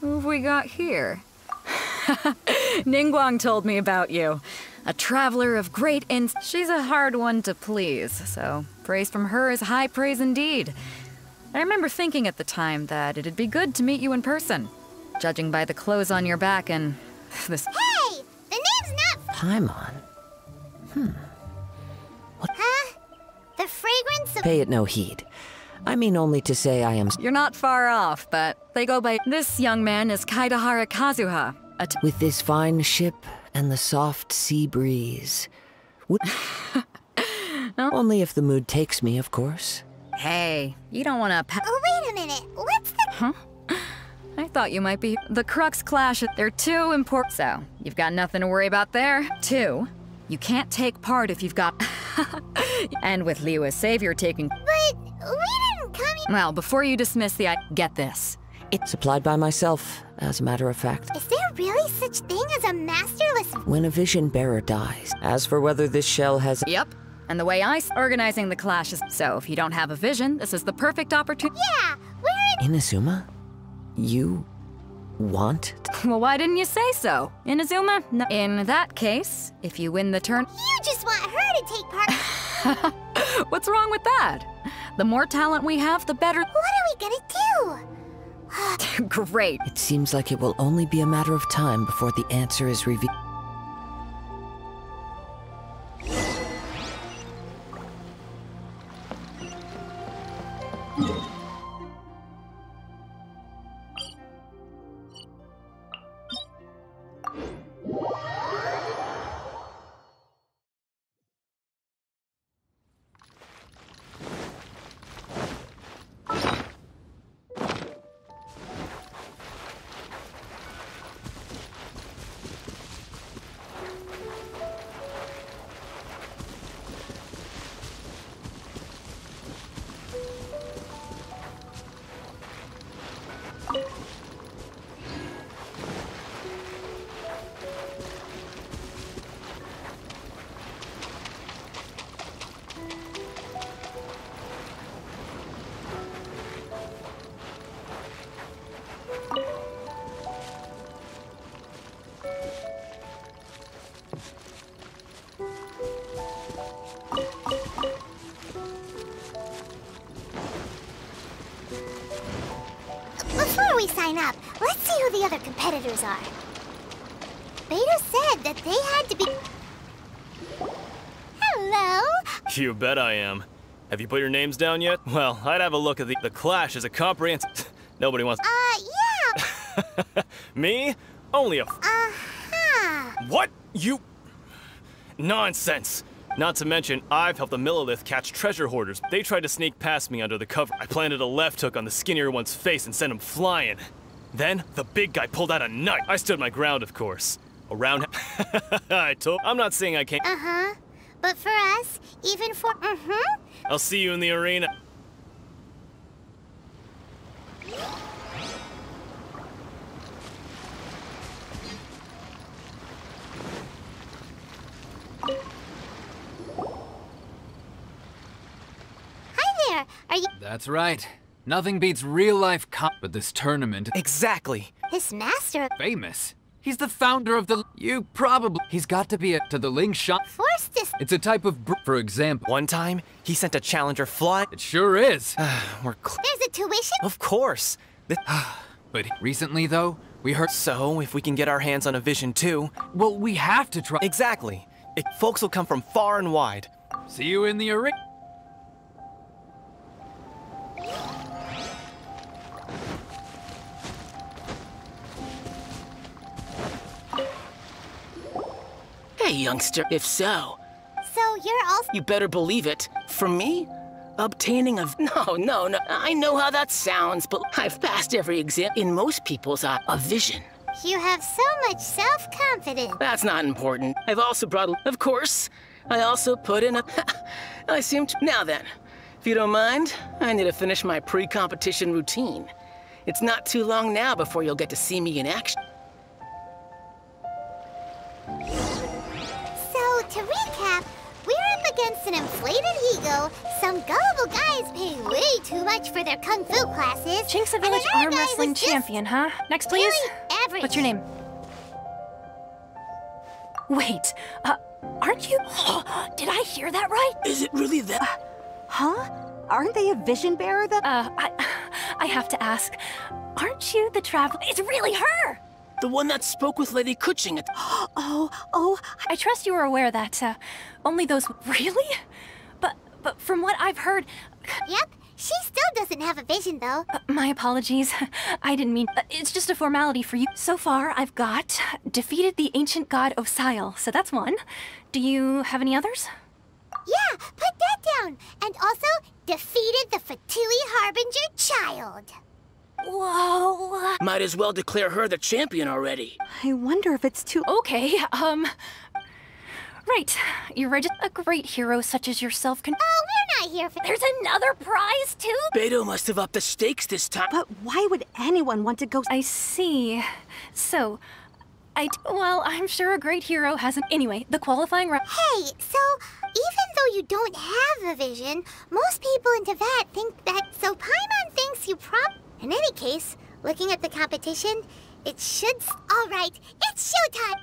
Who have we got here? Ningguang told me about you. A traveler of great She's a hard one to please, so praise from her is high praise indeed. I remember thinking at the time that it'd be good to meet you in person, judging by the clothes on your back and this— Hey! The name's not— Paimon? What? Huh? The fragrance of— Pay it no heed. I mean only to say I am— You're not far off, but they go by— This young man is Kaidahara Kazuha, with this fine ship and the soft sea breeze. Only if the mood takes me, of course. Hey, you don't want to— Oh, wait a minute. What's the— Huh? I thought you might be— The Crux clash, they're too important. So, you've got nothing to worry about there. 2, you can't take part if you've got— And with Liu as savior taking— But we didn't come here— Well, before you dismiss the— Get this. It's supplied by myself, as a matter of fact. Is there really such thing as a masterless— When a vision bearer dies. As for whether this shell has— Yep. And the way organizing the clash is— So, if you don't have a vision, this is the perfect opportunity— Yeah, we're in— Inazuma? You want? Well, why didn't you say so? Inazuma? No. In that case, if you win the turn— You just want her to take part— What's wrong with that? The more talent we have, the better— What are we gonna do? Great. It seems like it will only be a matter of time before the answer is revealed. Before we sign up, let's see who the other competitors are. Beta said that they had to be— Hello? You bet I am. Have you put your names down yet? Well, I'd have a look at the clash as a comprehensive— Nobody wants— Yeah. Me? Only a— Uh-huh. What? You— Nonsense! Not to mention, I've helped the Millilith catch treasure hoarders. They tried to sneak past me under the cover. I planted a left hook on the skinnier one's face and sent him flying. Then, the big guy pulled out a knife. I stood my ground, of course. Around— I'm not saying I can't— Uh-huh. But for us, even for— I'll see you in the arena. Hi there. Are you— That's right. Nothing beats real-life but this tournament. Exactly. This master— Famous. He's the founder of the— You probably— He's got to be to the Ling shop. Forced this— It's a type of for example. One time, he sent a challenger fly. It sure is. We're There's a tuition? Of course. But recently, though, we heard— So, if we can get our hands on a vision too— Well, we have to try— Exactly. Folks will come from far and wide. See you in the arena. Hey, youngster, if so, So you're also— you better believe it. For me, obtaining a— No. I know how that sounds, but I've passed every exam. In most people's eye, a vision. You have so much self-confidence. That's not important. I've also brought— Of course, I also put in a— I seem to— Now then, if you don't mind, I need to finish my pre-competition routine. It's not too long now before you'll get to see me in action. So, to recap, we're in the against an inflated ego, some gullible guys paying way too much for their kung fu classes. Chinksa Village arm wrestling champion, huh? Next, please. Average. What's your name? Wait, aren't you? Did I hear that right? Is it really that? Huh? Aren't they a vision bearer that— I have to ask. Aren't you the traveler? It's really her! The one that spoke with Lady Kuching at— Oh, I trust you are aware that, only those— Really? But from what I've heard— Yep, she still doesn't have a vision, though. my apologies. I didn't mean— it's just a formality for you. So far, I've got defeated the ancient god Osile, so that's one. Do you have any others? Yeah, put that down. And also, defeated the Fatui Harbinger child. Whoa. Might as well declare her the champion already. I wonder if it's too— Okay, right. You're right. A great hero such as yourself can— Oh, we're not here for— There's another prize, too? Beto must have upped the stakes this time. But why would anyone want to go— I see. So, well, I'm sure a great hero hasn't— Anyway, the qualifying round— Hey, so, even though you don't have a vision, most people in Teyvat think that, so Paimon thinks you In any case, looking at the competition, it should— All right, it's showtime!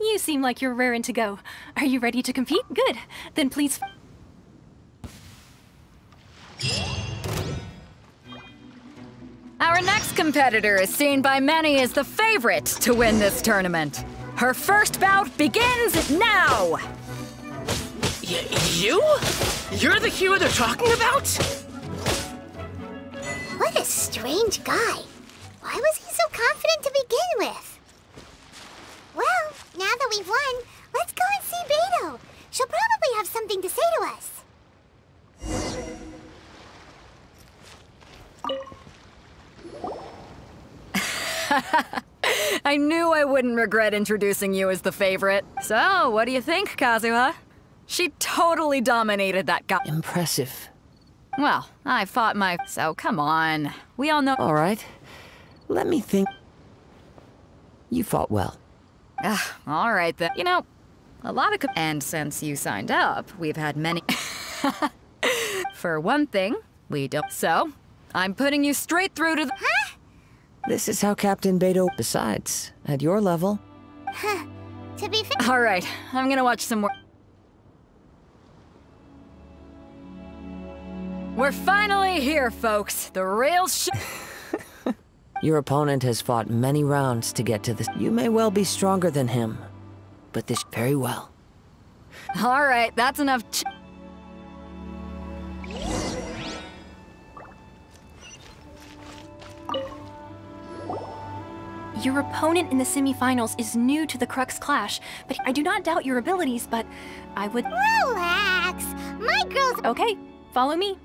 You seem like you're raring to go. Are you ready to compete? Good. Then please— Our next competitor is seen by many as the favorite to win this tournament. Her first bout begins now! You? You're the hero they're talking about? What a strange guy. Why was he so confident to begin with? Well, now that we've won, let's go and see Beto. She'll probably have something to say to us. I knew I wouldn't regret introducing you as the favorite. So, what do you think, Kazuha? She totally dominated that guy. Impressive. Well, I fought my— So, come on. We all know— All right. Let me think. You fought well. All right then. You know, a lot of— And since you signed up, we've had many— For one thing, we don't— So, I'm putting you straight through to the— Huh? This is how Captain Beto— Besides, at your level— Huh. To be fair— All right, I'm gonna watch some more— We're finally here, folks. The real Your opponent has fought many rounds to get to this. You may well be stronger than him, but this— Very well. All right, that's enough Your opponent in the semifinals is new to the Crux Clash, but I do not doubt your abilities, but I would— Relax. My girl's— Okay, follow me.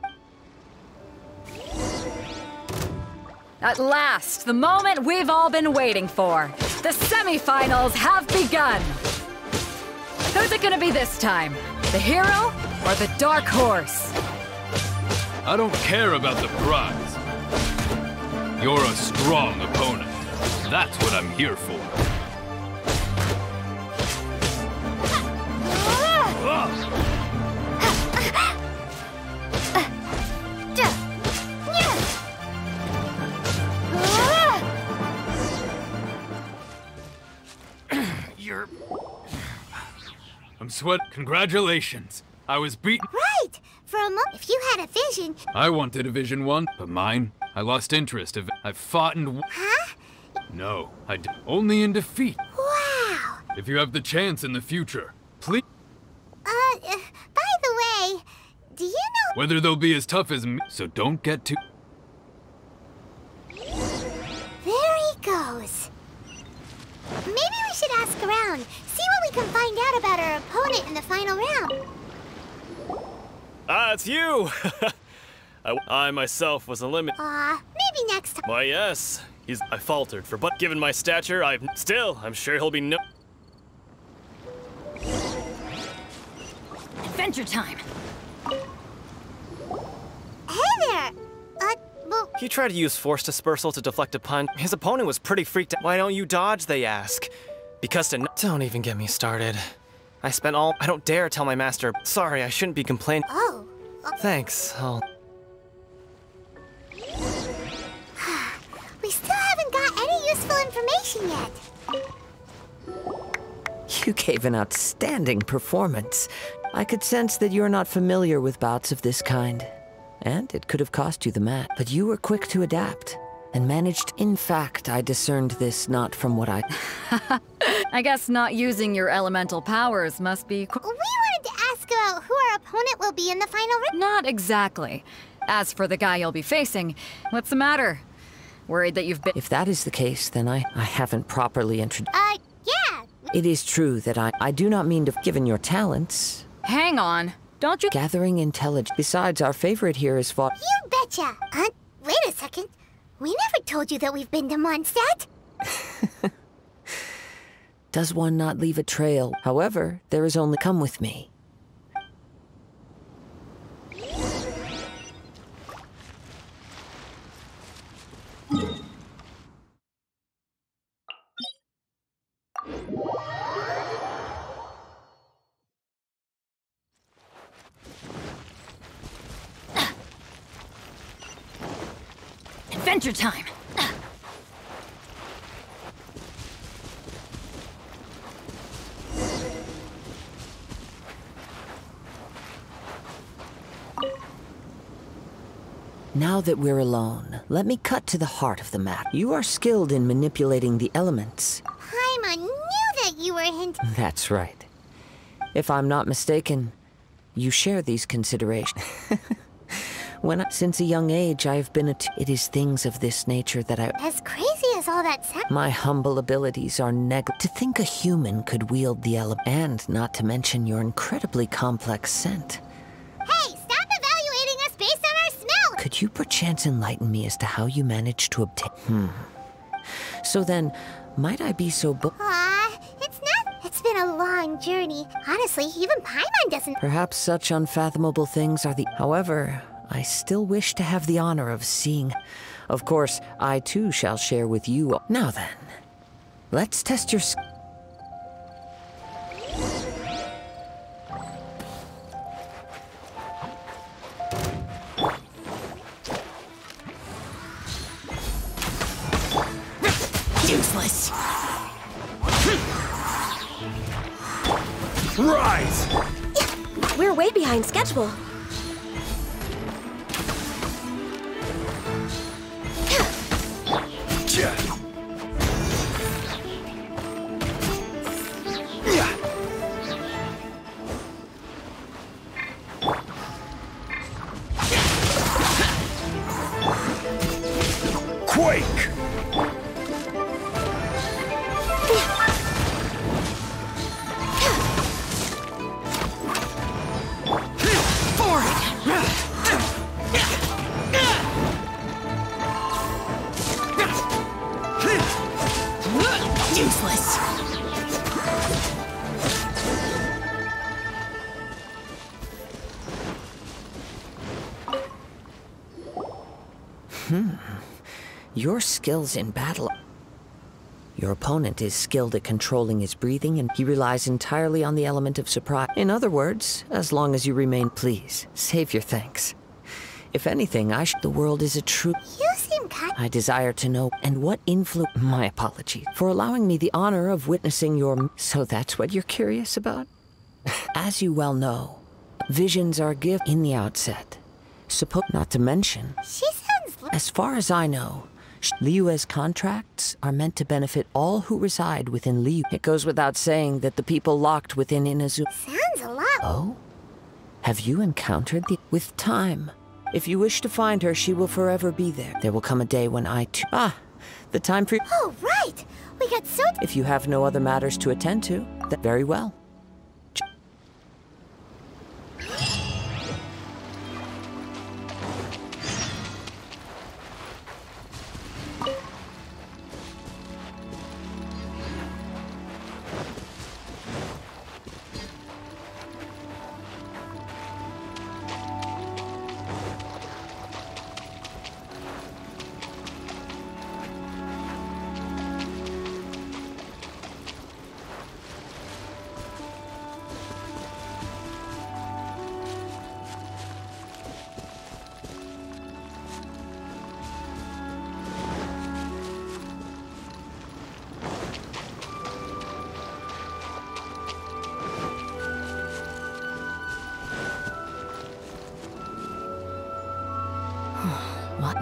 At last, the moment we've all been waiting for. The semifinals have begun. Who's it gonna be this time? The hero or the dark horse? I don't care about the prize. You're a strong opponent. That's what I'm here for. I'm sweat. Congratulations. I was beaten. Right! For a moment, if you had a vision— I wanted a Vision 1, but mine, I lost interest. I've fought and— Huh? No, I did. Only in defeat. Wow! If you have the chance in the future, please— By the way, do you know— Whether they'll be as tough as me, so don't get too— There he goes. Maybe we should ask around, see what we can find out about our opponent in the final round. Ah, it's you! I myself was eliminated. Maybe next time. Why, yes. I faltered but given my stature, I'm sure he'll be no— Adventure time. Hey there! Well— He tried to use force dispersal to deflect a punch. His opponent was pretty freaked out. Why don't you dodge, they ask. Because to— Don't even get me started. I spent all... I don't dare tell my master. Sorry, I shouldn't be complaining. Oh. Thanks, We still haven't got any useful information yet. You gave an outstanding performance. I could sense that you're not familiar with bouts of this kind. And it could have cost you the match. But you were quick to adapt, and managed... In fact, I discerned this not from what I... I guess not using your elemental powers must be... We wanted to ask about who our opponent will be in the final round. Not exactly. As for the guy you'll be facing, what's the matter? Worried that you've been... If that is the case, then I haven't properly introduced... Yeah. It is true that I do not mean to... Given your talents... Hang on. Don't you... Gathering intelligence. Besides, our favorite here is fought... You betcha. Wait a second. We never told you that we've been to Mondstadt. Does one not leave a trail? However, there is only... Come with me. Adventure time! Now that we're alone, let me cut to the heart of the matter. You are skilled in manipulating the elements. Paimon knew that you were hinting. That's right. If I'm not mistaken, you share these considerations. Since a young age, I have been it is things of this nature that As crazy as all that sounds. My humble abilities are To think a human could wield the element, and not to mention your incredibly complex scent. Hey, stop evaluating us based on our smell! Could you perchance enlighten me as to how you managed to obtain... So then, might I be so It's not. It's been a long journey. Honestly, even Paimon doesn't... Perhaps such unfathomable things are the... However... I still wish to have the honor of seeing... Of course, I too shall share with you... Now then, let's test your... Useless. Rise! We're way behind schedule. Quake! Useless. Your skills in battle... Your opponent is skilled at controlling his breathing, and he relies entirely on the element of surprise. In other words, as long as you remain... Please, save your thanks. If anything, the world is a true... You seem kind... I desire to know, and what influence... My apologies for allowing me the honor of witnessing your... So that's what you're curious about? As you well know, visions are a gift in the outset. Not to mention... She sounds... As far as I know, Liyue's contracts are meant to benefit all who reside within Liyue. It goes without saying that the people locked within Inazuma... Sounds a lot... Oh? Have you encountered the... With time, if you wish to find her, she will forever be there. There will come a day when I too... The time for... Oh, right! We got so... If you have no other matters to attend to, then very well.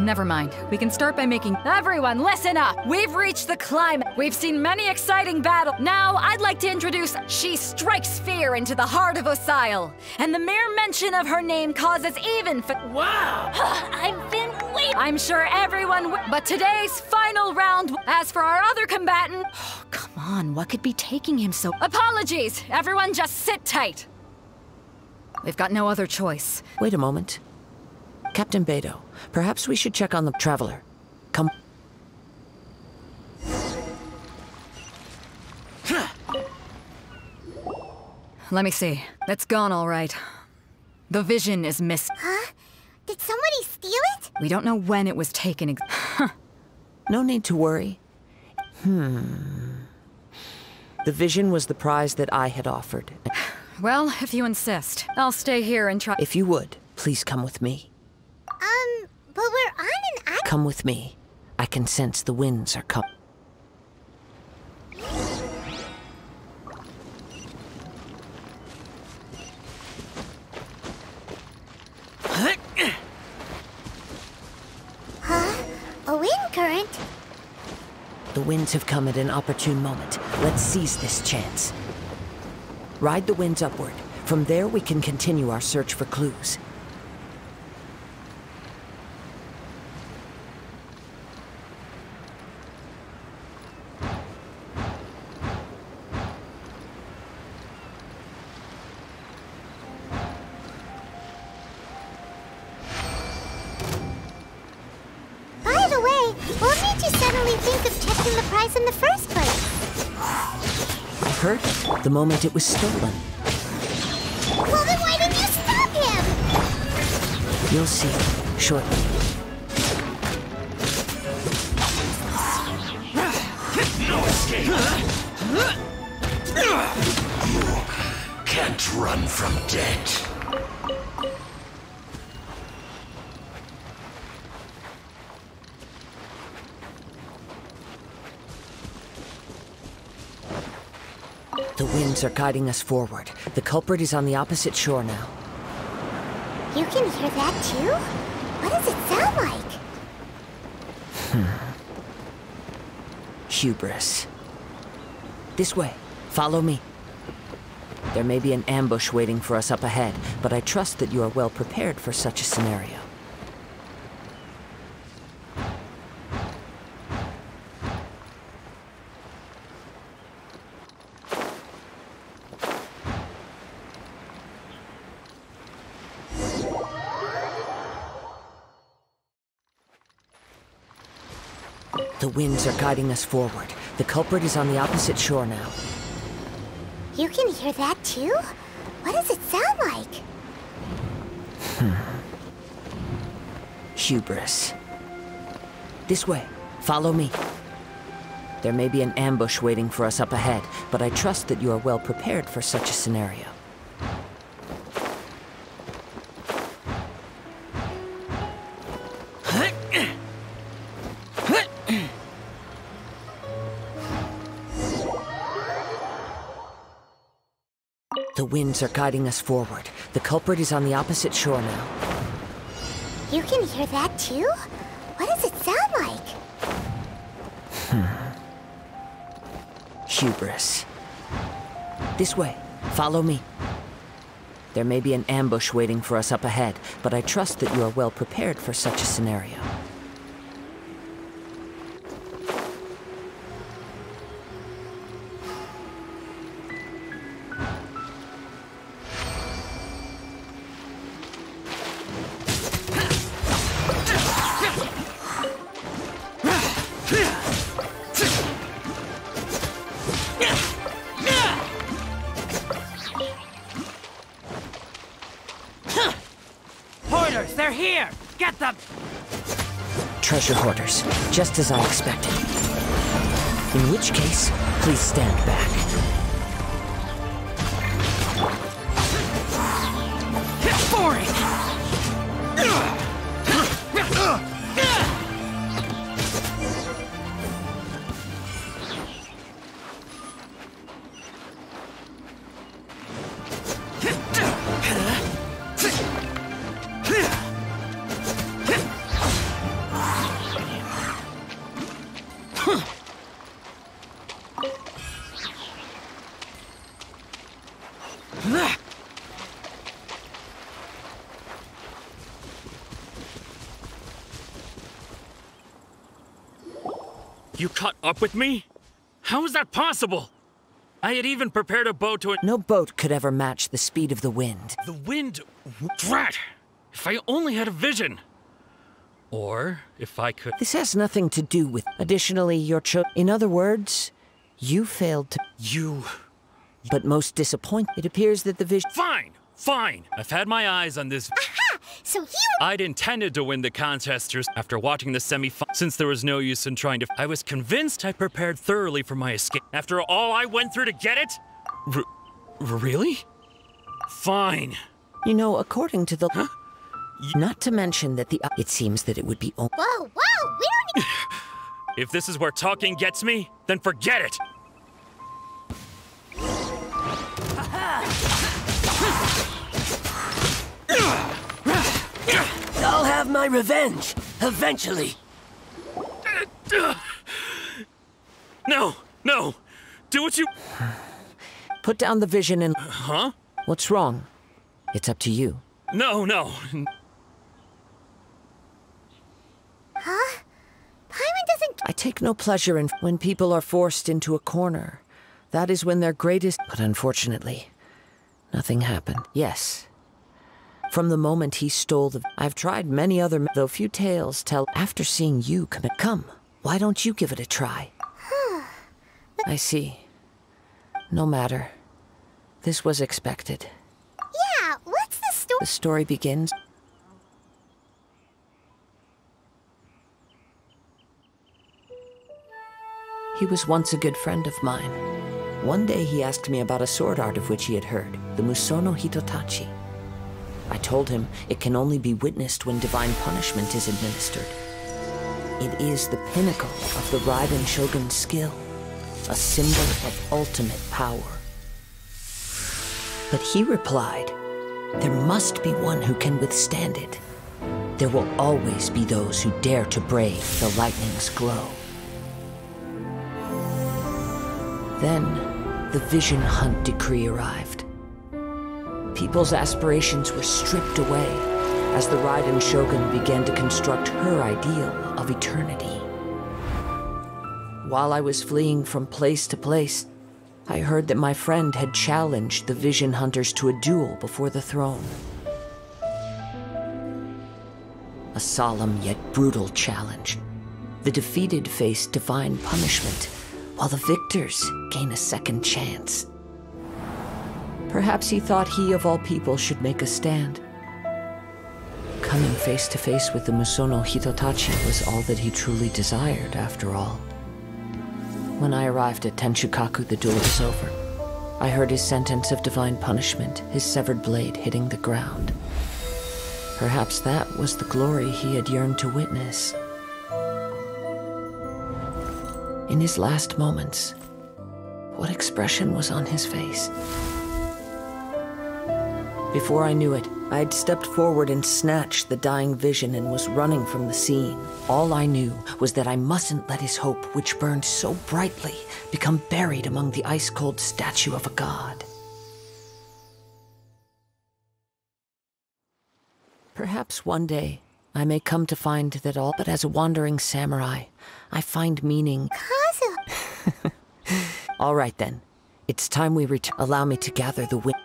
Never mind. We can start by making... Everyone, listen up! We've reached the climax. We've seen many exciting battles. Now, I'd like to introduce... She strikes fear into the heart of Osile. And the mere mention of her name causes even... Wow! I've been waiting. I'm sure everyone... But today's final round... As for our other combatant... Oh, come on, what could be taking him so... Apologies! Everyone just sit tight. We've got no other choice. Wait a moment. Captain Beidou, perhaps we should check on the traveler. Come. Let me see. It's gone all right. The vision is missing. Huh? Did somebody steal it? We don't know when it was taken. No need to worry. The vision was the prize that I had offered. Well, if you insist, I'll stay here and try. If you would, please come with me. But we're on an island. Come with me. I can sense the winds are coming. Huh? A wind current? The winds have come at an opportune moment. Let's seize this chance. Ride the winds upward. From there, we can continue our search for clues. By the way, what made you suddenly think of checking the prize in the first place? I heard the moment it was stolen. Well, then why didn't you stop him? You'll see shortly. No escape! You can't run from death. The winds are guiding us forward. The culprit is on the opposite shore now. You can hear that too? What does it sound like? Hubris. This way. Follow me. There may be an ambush waiting for us up ahead, but I trust that you are well prepared for such a scenario. The winds are guiding us forward. The culprit is on the opposite shore now. You can hear that too? What does it sound like? Hubris. This way. Follow me. There may be an ambush waiting for us up ahead, but I trust that you are well prepared for such a scenario. The winds are guiding us forward. The culprit is on the opposite shore now. You can hear that too? What does it sound like? Hubris. This way. Follow me. There may be an ambush waiting for us up ahead, but I trust that you are well prepared for such a scenario. They're here! Get them! Treasure hoarders, just as I expected. In which case, please stand back. For it! You caught up with me? How is that possible? I had even prepared a boat to... No boat could ever match the speed of the wind. The wind? Drat! If I only had a vision. Or if I could... This has nothing to do with... Additionally, your In other words, you failed to... You... But most disappointing, it appears that the vision... Fine! Fine! I've had my eyes on this... Aha! So you... I'd intended to win the contesters after watching the semi-final. Since there was no use in trying to... I was convinced I prepared thoroughly for my escape. After all I went through to get it? Really? Fine. You know, according to the... Huh? Not to mention that the... It seems that it would be... Whoa, whoa! We don't... If this is where talking gets me, then forget it! I'll have my revenge, eventually. No, no! Do what you... Put down the vision and... Huh? What's wrong? It's up to you. No, no. Huh? Paimon doesn't... I take no pleasure in when people are forced into a corner. That is when their greatest... But unfortunately, nothing happened. Yes. From the moment he stole the... I've tried many other... Though few tales tell... After seeing you commit... Come, why don't you give it a try? I see. No matter. This was expected. Yeah, what's the story? The story begins... He was once a good friend of mine. One day he asked me about a sword art of which he had heard, the Musono Hitotachi. I told him it can only be witnessed when divine punishment is administered. It is the pinnacle of the Raiden Shogun's skill, a symbol of ultimate power. But he replied, there must be one who can withstand it. There will always be those who dare to brave the lightning's glow. Then, the Vision Hunt decree arrived. People's aspirations were stripped away as the Raiden Shogun began to construct her ideal of eternity. While I was fleeing from place to place, I heard that my friend had challenged the Vision Hunters to a duel before the throne. A solemn yet brutal challenge. The defeated face divine punishment, while the victors gain a second chance. Perhaps he thought he of all people should make a stand. Coming face to face with the Musono Hitotachi was all that he truly desired, after all. When I arrived at Tenshukaku, the duel was over. I heard his sentence of divine punishment, his severed blade hitting the ground. Perhaps that was the glory he had yearned to witness. In his last moments, what expression was on his face? Before I knew it, I had stepped forward and snatched the dying vision and was running from the scene. All I knew was that I mustn't let his hope, which burned so brightly, become buried among the ice-cold statue of a god. Perhaps one day, I may come to find that all, but as a wandering samurai, I find meaning... Kazuha! All right then. It's time we return. Allow me to gather the wind.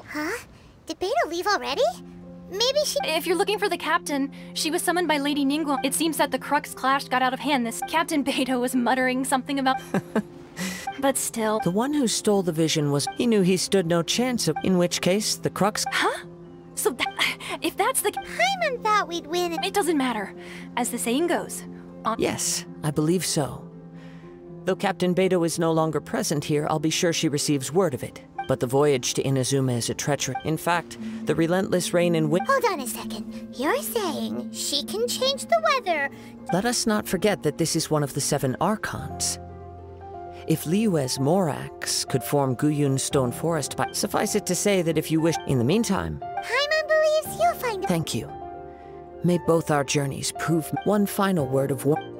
Huh? Did Beta leave already? Maybe she... If you're looking for the captain, she was summoned by Lady Ningguang. It seems that the Crux clash got out of hand. This Captain Beto was muttering something about... But still... The one who stole the vision was... He knew he stood no chance of... In which case, the Crux... Huh? So if that's the... Paimon thought we'd win. It doesn't matter. As the saying goes... Yes, I believe so. Though Captain Beto is no longer present here, I'll be sure she receives word of it. But the voyage to Inazuma is a treachery. In fact, the relentless rain and wind... Hold on a second. You're saying she can change the weather? Let us not forget that this is one of the 7 Archons. If Liyue's Morax could form Guyun stone forest by... Suffice it to say that if you wish... In the meantime... Paimon believes you'll find... Thank you. May both our journeys prove... One final word of warning.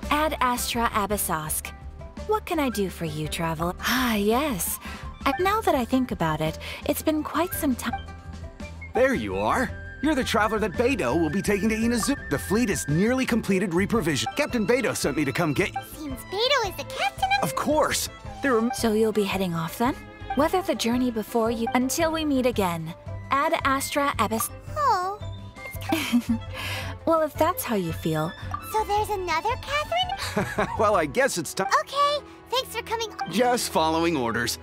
Ad Astra Abyssosk. What can I do for you, traveler? Ah, yes. Now that I think about it, it's been quite some time. There you are. You're the traveler that Beidou will be taking to Inazuma. The fleet is nearly completed reprovision. Captain Beidou sent me to come get you. Seems Beidou is the captain of... Of course. So you'll be heading off then? Weather the journey before you... Until we meet again. Ad Astra Abyss... Oh, it's Well, if that's how you feel... So there's another Catherine? Well, I guess it's time. Okay, thanks for coming. Just following orders.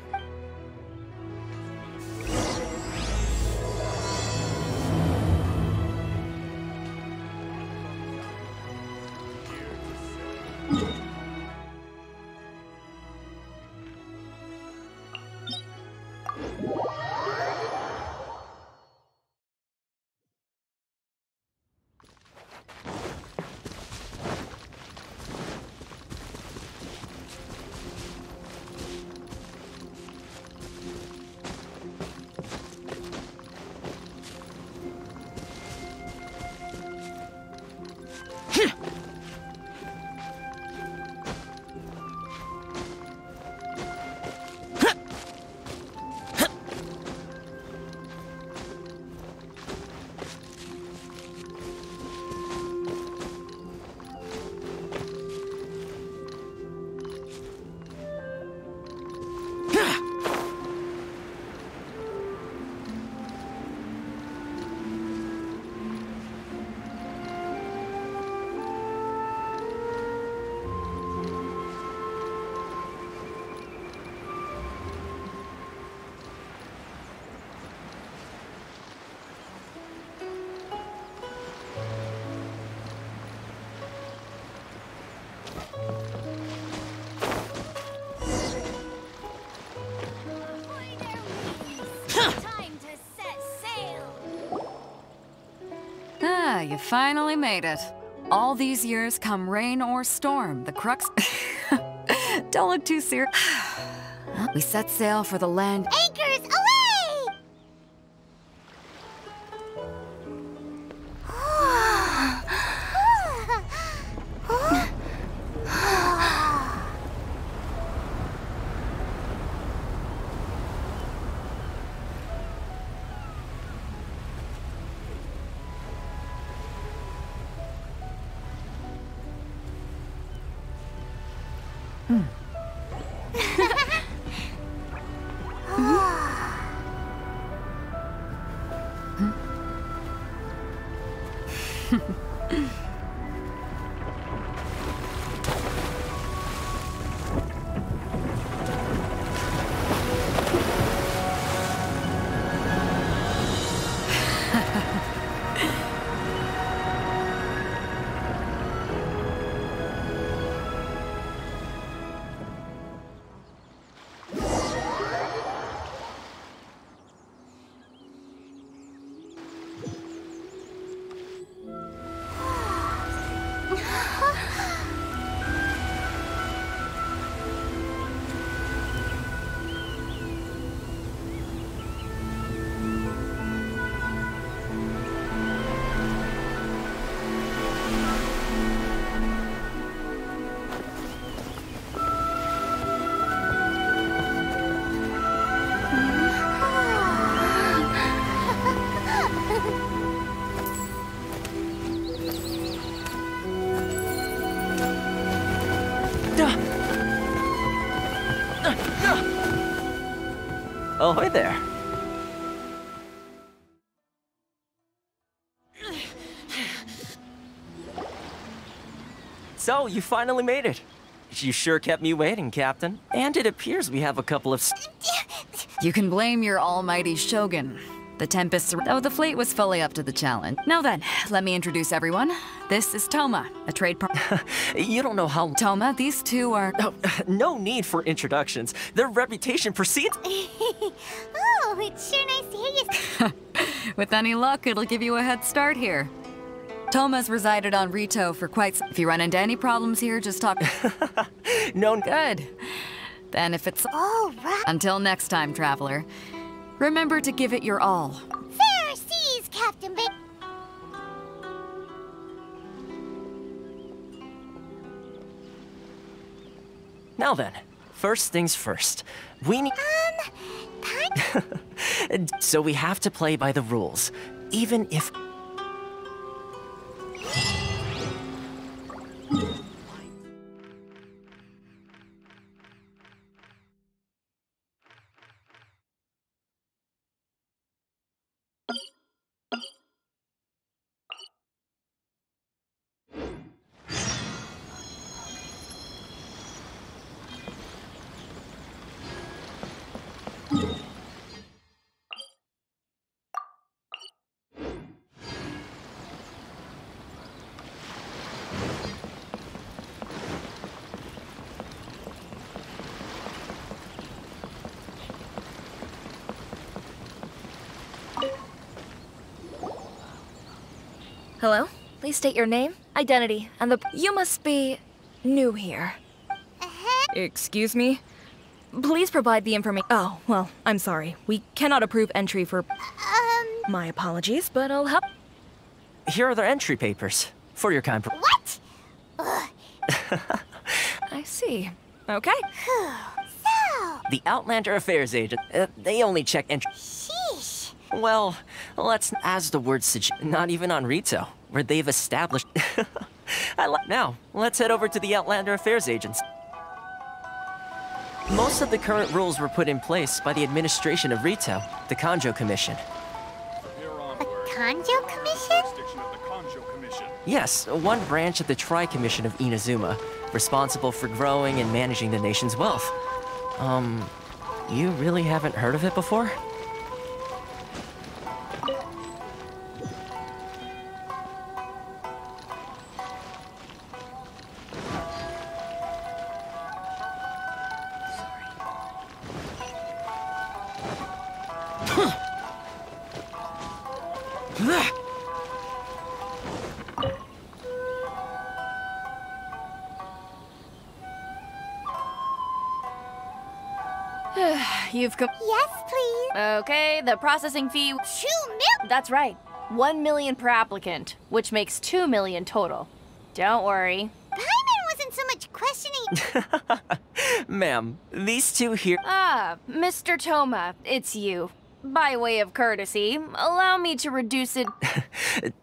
You finally made it. All these years, come rain or storm, the crux... Don't look too serious. We set sail for the land... Anchors away! Ahoy there. So, you finally made it. You sure kept me waiting, Captain. And it appears we have a couple of... You can blame your almighty Shogun. The Tempest... Oh, the fleet was fully up to the challenge. Now then, let me introduce everyone. This is Thoma, a trade partner. You don't know how... Thoma, these two are... Oh, no need for introductions. Their reputation precedes... Oh, it's sure nice to hear you. With any luck, it'll give you a head start here. Thoma's resided on Ritou for quite some... If you run into any problems here, just talk... No. Good. Then if it's... All right. Until next time, traveler. Remember to give it your all. Fair seas, Captain Big. Now then, first things first. We need... So we have to play by the rules. Even if... Hello? Please state your name, identity, and You must be... new here. Excuse me? Please provide the information... Oh, well, I'm sorry. We cannot approve entry for... My apologies, but I'll help... Here are their entry papers. For your kind... What? I see. Okay. So... The Outlander Affairs agent. They only check entry... Sheesh. Well, let's... As the word suggests, not even on Ritou, where they've established... Now, let's head over to the Outlander Affairs agents. Most of the current rules were put in place by the administration of Ritou, the Kanjo Commission. A Kanjo Commission? Yes, one branch of the Tri-Commission of Inazuma, responsible for growing and managing the nation's wealth. You really haven't heard of it before? You've come... Yes, please. Okay, the processing fee... 2 million? That's right. 1 million per applicant, which makes 2 million total. Don't worry. Paimon wasn't so much questioning... Ma'am, these two here... Ah, Mr. Thoma, it's you. By way of courtesy, allow me to reduce it...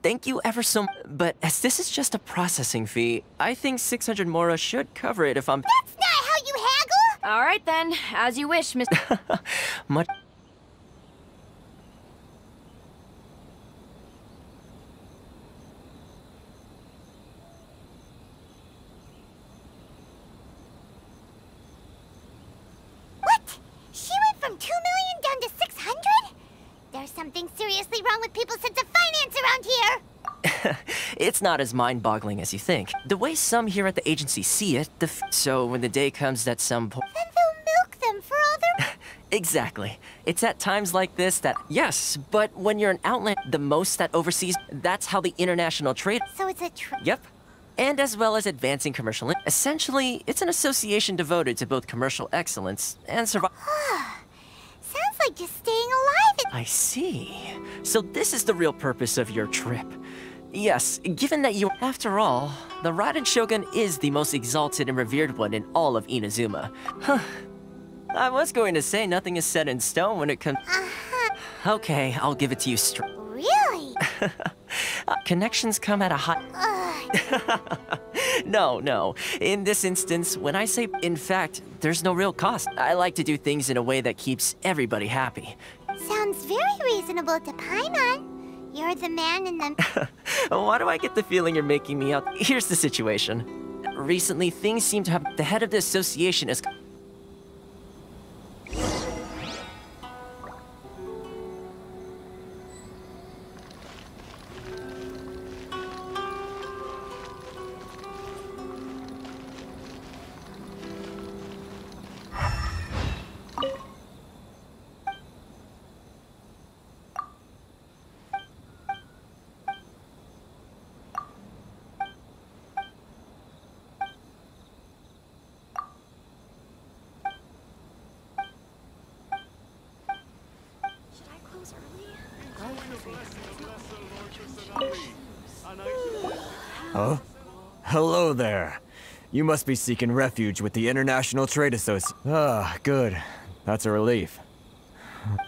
Thank you ever so much. But as this is just a processing fee, I think 600 Mora should cover it if I'm... That's not how you haggle! All right then, as you wish, Mr. Much... What? She went from 2 million down to 600? There's something seriously wrong with people's sense of finance around here! It's not as mind-boggling as you think. The way some here at the agency see it, so when the day comes that some... Then they'll milk them for all their... Exactly. It's at times like this that... Yes, but when you're an outlet, the most that oversees... That's how the international trade... So it's a Yep. And as well as advancing commercial... Essentially, it's an association devoted to both commercial excellence and survival... Sounds like just staying alive. I see. So this is the real purpose of your trip. Yes, given that you... After all, the Raiden Shogun is the most exalted and revered one in all of Inazuma. Huh. I was going to say nothing is set in stone when it comes... Okay, I'll give it to you straight. Really? Connections come at a high... No. In this instance, when I say in fact, there's no real cost. I like to do things in a way that keeps everybody happy. Sounds very reasonable to Paimon. You're the man in the... Why do I get the feeling you're making me out? Here's the situation. Recently, things seem to have... The head of the association is... Huh? Hello there. You must be seeking refuge with the International Trade Association. Ah, good. That's a relief.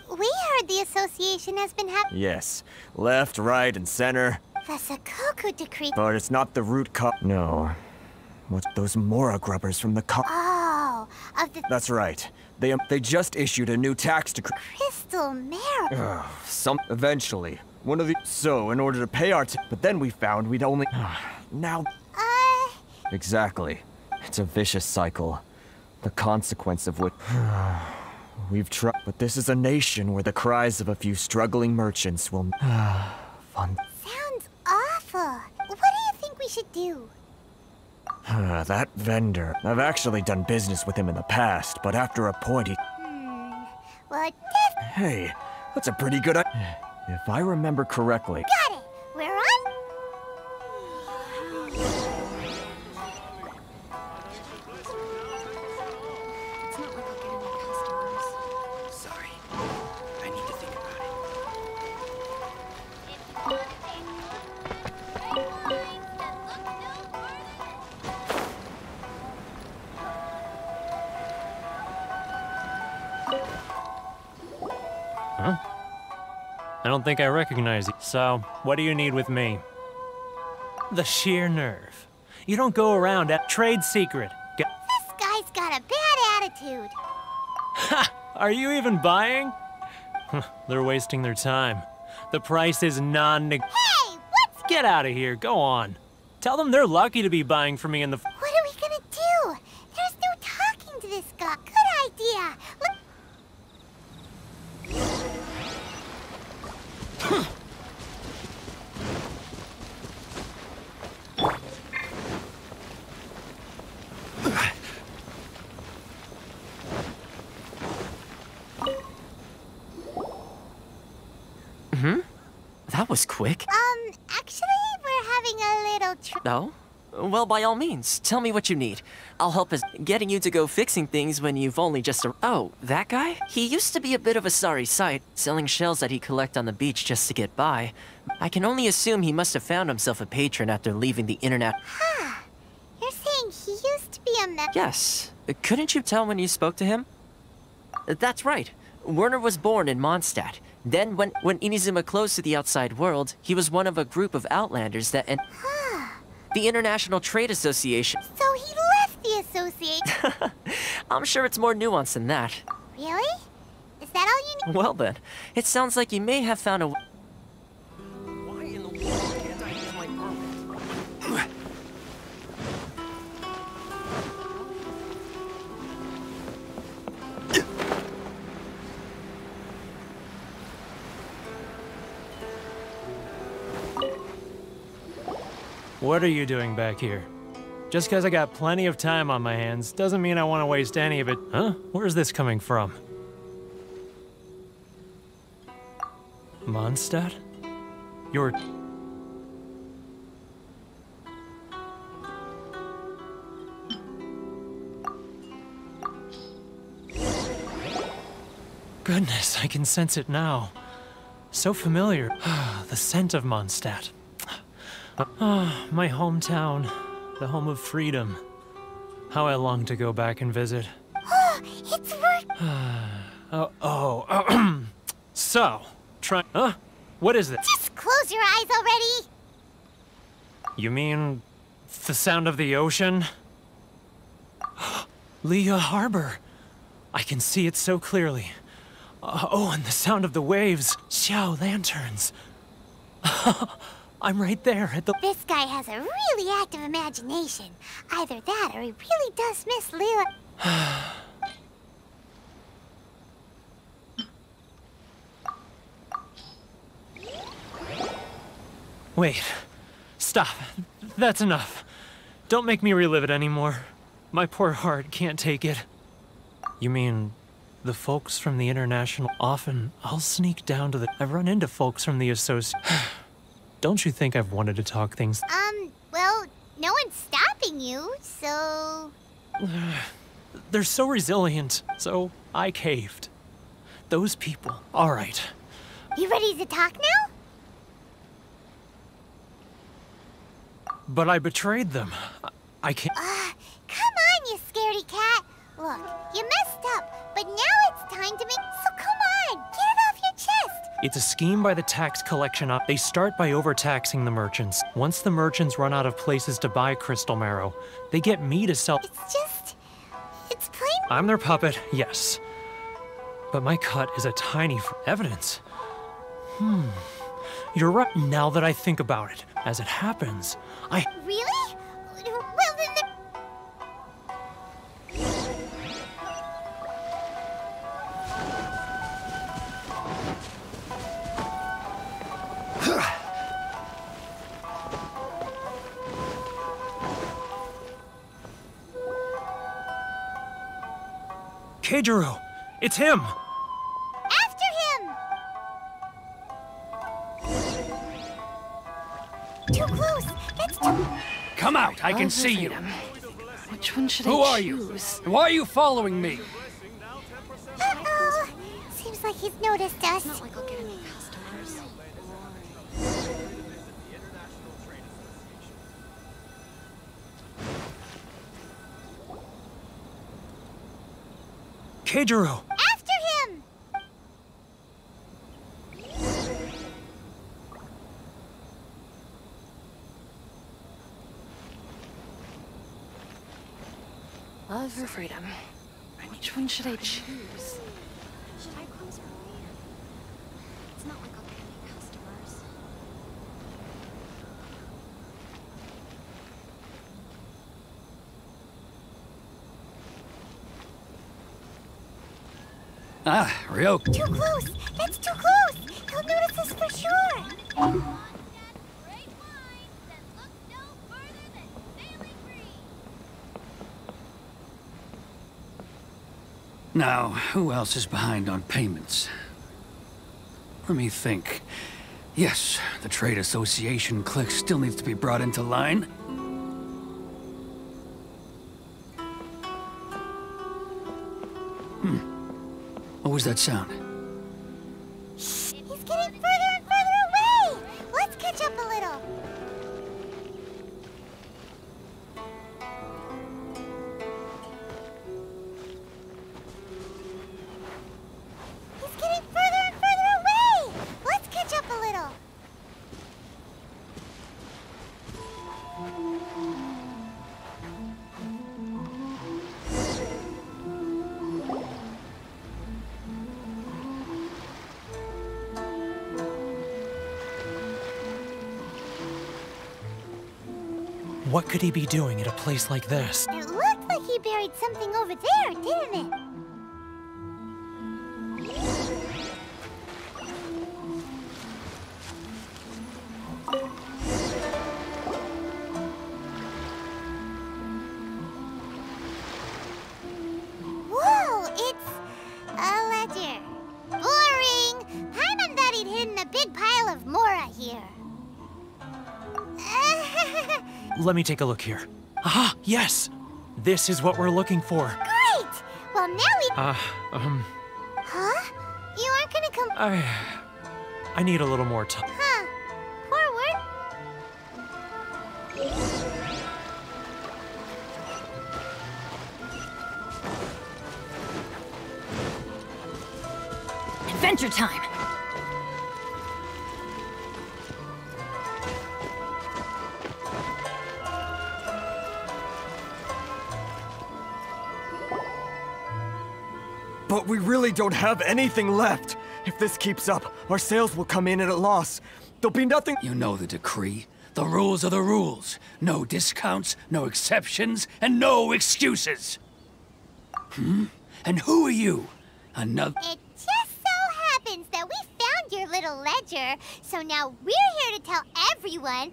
We heard the association has been having... Yes. Left, right, and center. The Sakoku decree... But it's not the root No. What's those Mora grubbers from the Oh, of the... That's right. They just issued a new tax decree. Crystal Marrow. Eventually. One of the... So, in order to pay our but then we found we'd only... Now... Exactly. It's a vicious cycle. The consequence of which... We've tried... But this is a nation where the cries of a few struggling merchants will... Fun... Sounds awful. What do you think we should do? That vendor... I've actually done business with him in the past, but after a point he... Well, Hey, that's a pretty good idea. If I remember correctly... Got it! We're on? It's not like I'll get any customers. Sorry. I need to think about Huh? I don't think I recognize you. So, what do you need with me? The sheer nerve. You don't go around at trade secret. This guy's got a bad attitude. Ha! Are you even buying? They're wasting their time. The price is non-neg- Hey, what's... Get out of here, go on. Tell them they're lucky to be buying from me in the... What are we gonna do? There's no talking to this guy. Good idea. That was quick. Actually, we're having a little No? Well, by all means, tell me what you need. I'll help us getting you to go fixing things when you've only just... Oh, that guy? He used to be a bit of a sorry sight, selling shells that he'd collect on the beach just to get by. I can only assume he must have found himself a patron after leaving the internet. Huh. You're saying he used to be a Yes. Couldn't you tell when you spoke to him? That's right. Werner was born in Mondstadt. Then, when Inazuma closed to the outside world, he was one of a group of outlanders that... The International Trade Association. So he left the association. I'm sure it's more nuanced than that. Really? Is that all you need? Well then, it sounds like you may have found a... Why in the world can't I use my permit? What are you doing back here? Just because I got plenty of time on my hands doesn't mean I want to waste any of it. Huh? Where's this coming from? Mondstadt? You're... Goodness, I can sense it now. So familiar. The scent of Mondstadt. My hometown. The home of freedom. How I long to go back and visit. It's work. So, try... Huh? What is this? Just close your eyes already? You mean the sound of the ocean? Leah Harbor. I can see it so clearly. Oh, and the sound of the waves. Xiao lanterns. I'm right there at the... This guy has a really active imagination. Either that or he really does miss Leela. Wait. Stop. That's enough. Don't make me relive it anymore. My poor heart can't take it. You mean... the folks from the International? Often, I'll sneak down to the... I've run into folks from the Association. Don't you think I've wanted to talk things? Well, no one's stopping you, so... They're so resilient, so I caved. Those people. All right. You ready to talk now? But I betrayed them. I can't... Come on, you scaredy cat. Look, you messed up, but now it's time to make... So come on, get it off your chest. It's a scheme by the tax collection op. They start by overtaxing the merchants. Once the merchants run out of places to buy Crystal Marrow, they get me to sell... It's plain... I'm their puppet, yes. But my cut is a tiny evidence. You're right now that I think about it. As it happens, I... Really? Well, then Keijirou! It's him! After him! Too close! That's too... Come out! I can see you! Which one should Who I are choose? you? Why are you following me? Uh-oh! Seems like he's noticed us. Not like I'll get any customers. Keijirou! After him! Love or freedom? Which one should I choose? Should I close early? It's not like I'll get any customers. Ah, Ryoka. Too close! That's too close! He'll notice us for sure! Now, who else is behind on payments? Let me think. Yes, the Trade Association clique still needs to be brought into line. What was that sound? He's getting further and further away! Let's catch up a little. He's getting further and further away! Let's catch up a little. What could he be doing at a place like this? It looked like he buried something over there, didn't it? Whoa, it's a ledger. Boring! Paimon thought he'd hidden a big pile of Mora here. Let me take a look here. Ah, yes! This is what we're looking for. Great! Well, now we... Huh? You aren't gonna come... I need a little more time. Huh. Forward. Adventure time! But we really don't have anything left. If this keeps up, our sales will come in at a loss. There'll be nothing— You know the decree. The rules are the rules. No discounts, no exceptions, and no excuses. And who are you? Another— It just so happens that we found your little ledger, so now we're here to tell everyone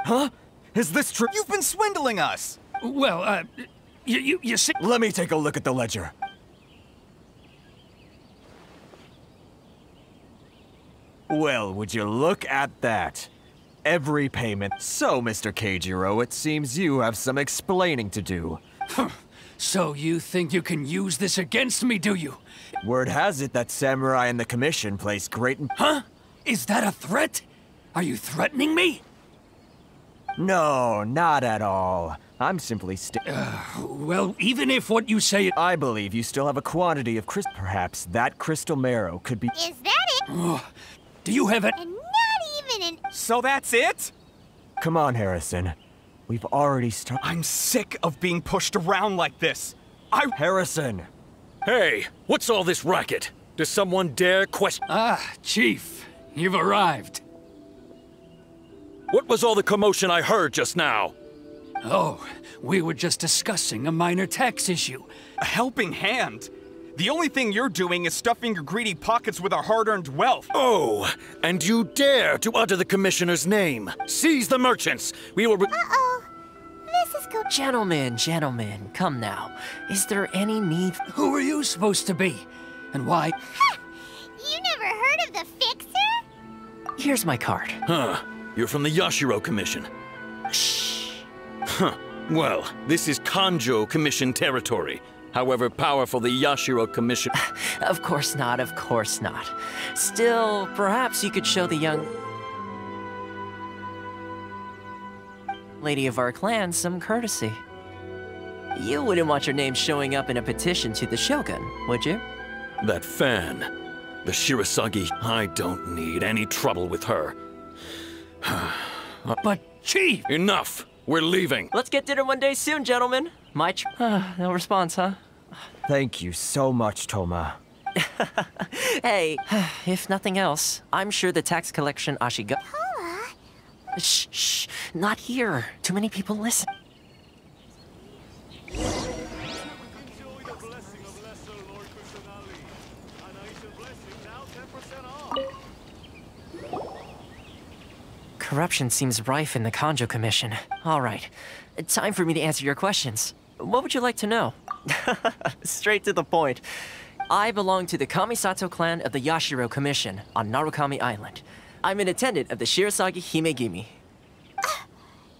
Huh? Is this true? You've been swindling us! Well, you see— Let me take a look at the ledger. Well, would you look at that? Every payment. So, Mr. Keijirou, it seems you have some explaining to do. So you think you can use this against me, do you? Word has it that Samurai and the Commission place great— Huh? Is that a threat? Are you threatening me? No, not at all. I'm simply well, even if what you say— I believe you still have a quantity of Perhaps that Crystal Marrow could be— Is that it? Do you have it? And not even an— So that's it? Come on, Harrison. We've already started— I'm sick of being pushed around like this. Harrison! Hey, what's all this racket? Does someone dare question— Chief, you've arrived. What was all the commotion I heard just now? Oh, we were just discussing a minor tax issue. A helping hand? The only thing you're doing is stuffing your greedy pockets with our hard-earned wealth. Oh, and you dare to utter the Commissioner's name. Seize the merchants. We will— Uh-oh. This is good. Gentlemen, come now. Is there any need— Who are you supposed to be? And why— You never heard of the Fixer? Here's my card. Huh. You're from the Yashiro Commission. Shh. Huh. Well, this is Kanjo Commission territory. However powerful the Yashiro Commission— Of course not. Still, perhaps you could show the young lady of our clan some courtesy. You wouldn't want your name showing up in a petition to the Shogun, would you? That fan. The Shirasagi. I don't need any trouble with her. But, Chief! Enough! We're leaving. Let's get dinner one day soon, gentlemen. No response, huh? Thank you so much, Thoma. Hey, if nothing else, I'm sure the tax collection Ashiga— Thoma? Shh, not here. Too many people listen. Corruption seems rife in the Kanjo Commission. All right, time for me to answer your questions. What would you like to know? Straight to the point. I belong to the Kamisato clan of the Yashiro Commission on Narukami Island. I'm an attendant of the Shirasagi Himegimi.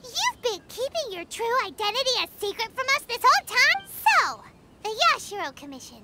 You've been keeping your true identity a secret from us this whole time? So, the Yashiro Commission.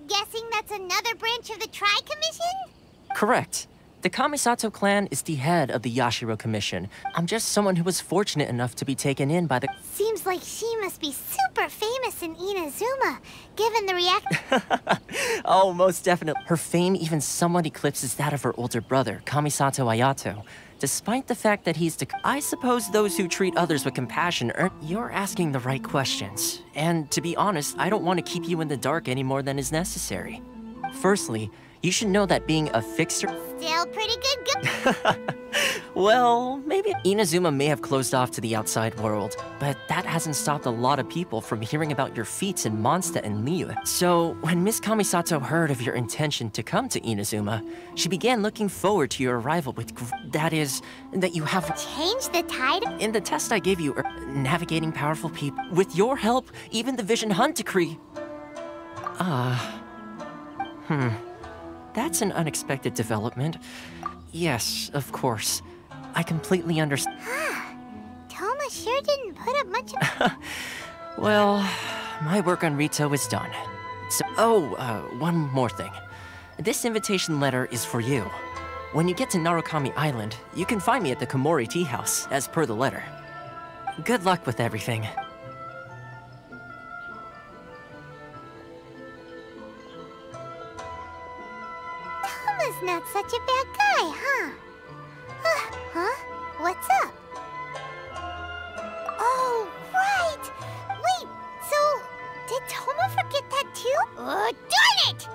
Guessing that's another branch of the Tri-Commission? Correct. The Kamisato clan is the head of the Yashiro Commission. I'm just someone who was fortunate enough to be taken in by the— Seems like she must be super famous in Inazuma, given the reaction. Oh, most definitely. Her fame even somewhat eclipses that of her older brother, Kamisato Ayato. Despite the fact that he's the— I suppose those who treat others with compassion earn— You're asking the right questions. And to be honest, I don't want to keep you in the dark any more than is necessary. Firstly, you should know that being a fixer— Still pretty good. Well, maybe Inazuma may have closed off to the outside world, but that hasn't stopped a lot of people from hearing about your feats in Mondstadt and Liu. So, when Miss Kamisato heard of your intention to come to Inazuma, she began looking forward to your arrival with— that is, that you have— Change the tide? In the test I gave you, navigating powerful people— With your help, even the Vision Hunt decree— That's an unexpected development. Yes, of course. I completely understand. Thoma sure didn't put up much of— Well, my work on Ritou is done. So, one more thing. This invitation letter is for you. When you get to Narukami Island, you can find me at the Komore Teahouse, as per the letter. Good luck with everything. Thoma's not such a bad guy, huh? What's up? Oh, right! Wait, so did Thoma forget that too? Oh, darn it!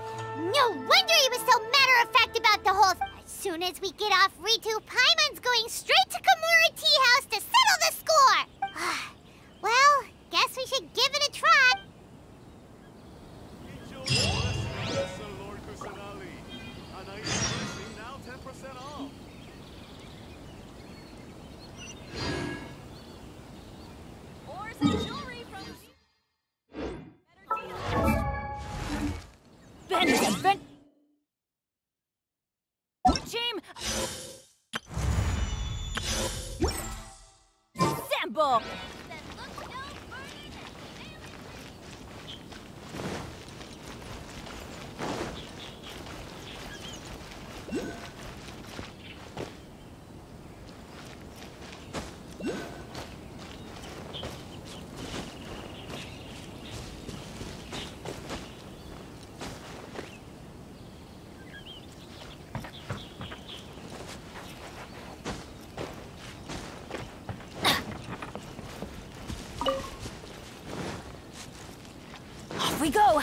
soon as we get off Ritou, Paimon's going straight to Komore Teahouse to settle the score! Well, guess we should give it a try. Ben! Jim! Sample! Off we go!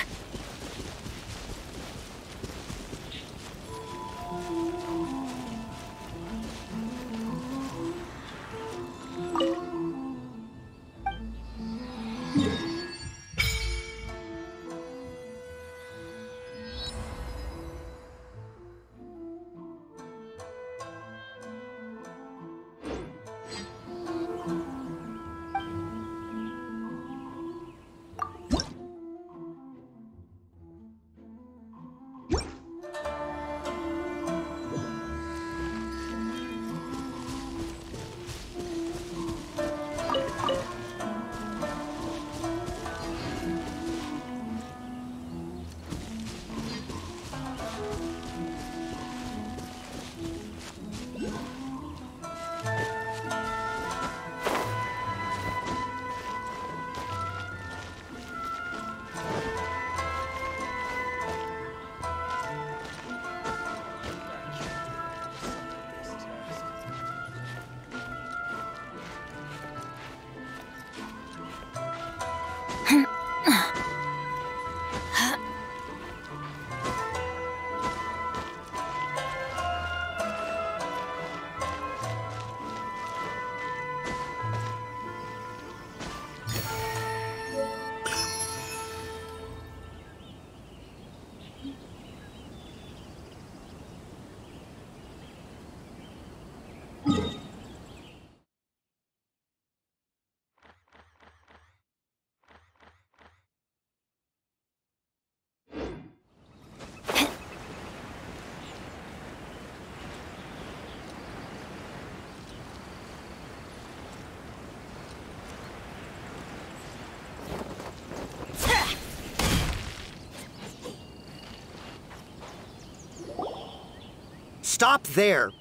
Stop there!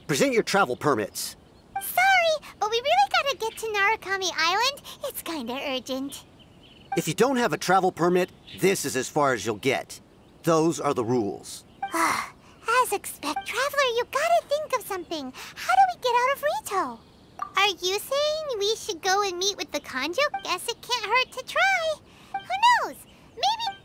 Present your travel permits. Sorry, but we really gotta get to Narukami Island. It's kinda urgent. If you don't have a travel permit, this is as far as you'll get. Those are the rules. As expect, Traveler, you gotta think of something. How do we get out of Ritou? Are you saying we should go and meet with the Kanjo? Guess it can't hurt to try. Who knows? Maybe...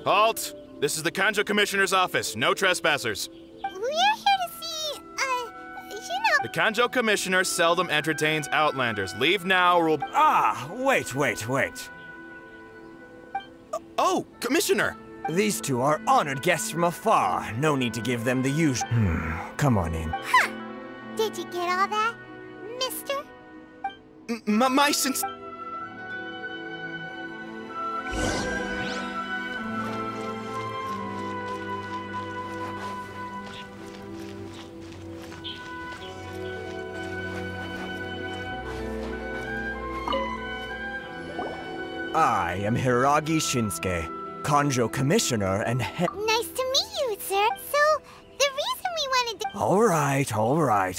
Halt! This is the Kanjo Commissioner's office. No trespassers. We're here to see, you know... The Kanjo Commissioner seldom entertains Outlanders. Leave now or we'll... Wait. Oh, Commissioner! These two are honored guests from afar. No need to give them the usual... Come on in. Huh! Did you get all that, mister? My since... I am Hiragi Shinsuke, Kanjo Commissioner and Nice to meet you, sir. So, the reason we wanted to... All right. So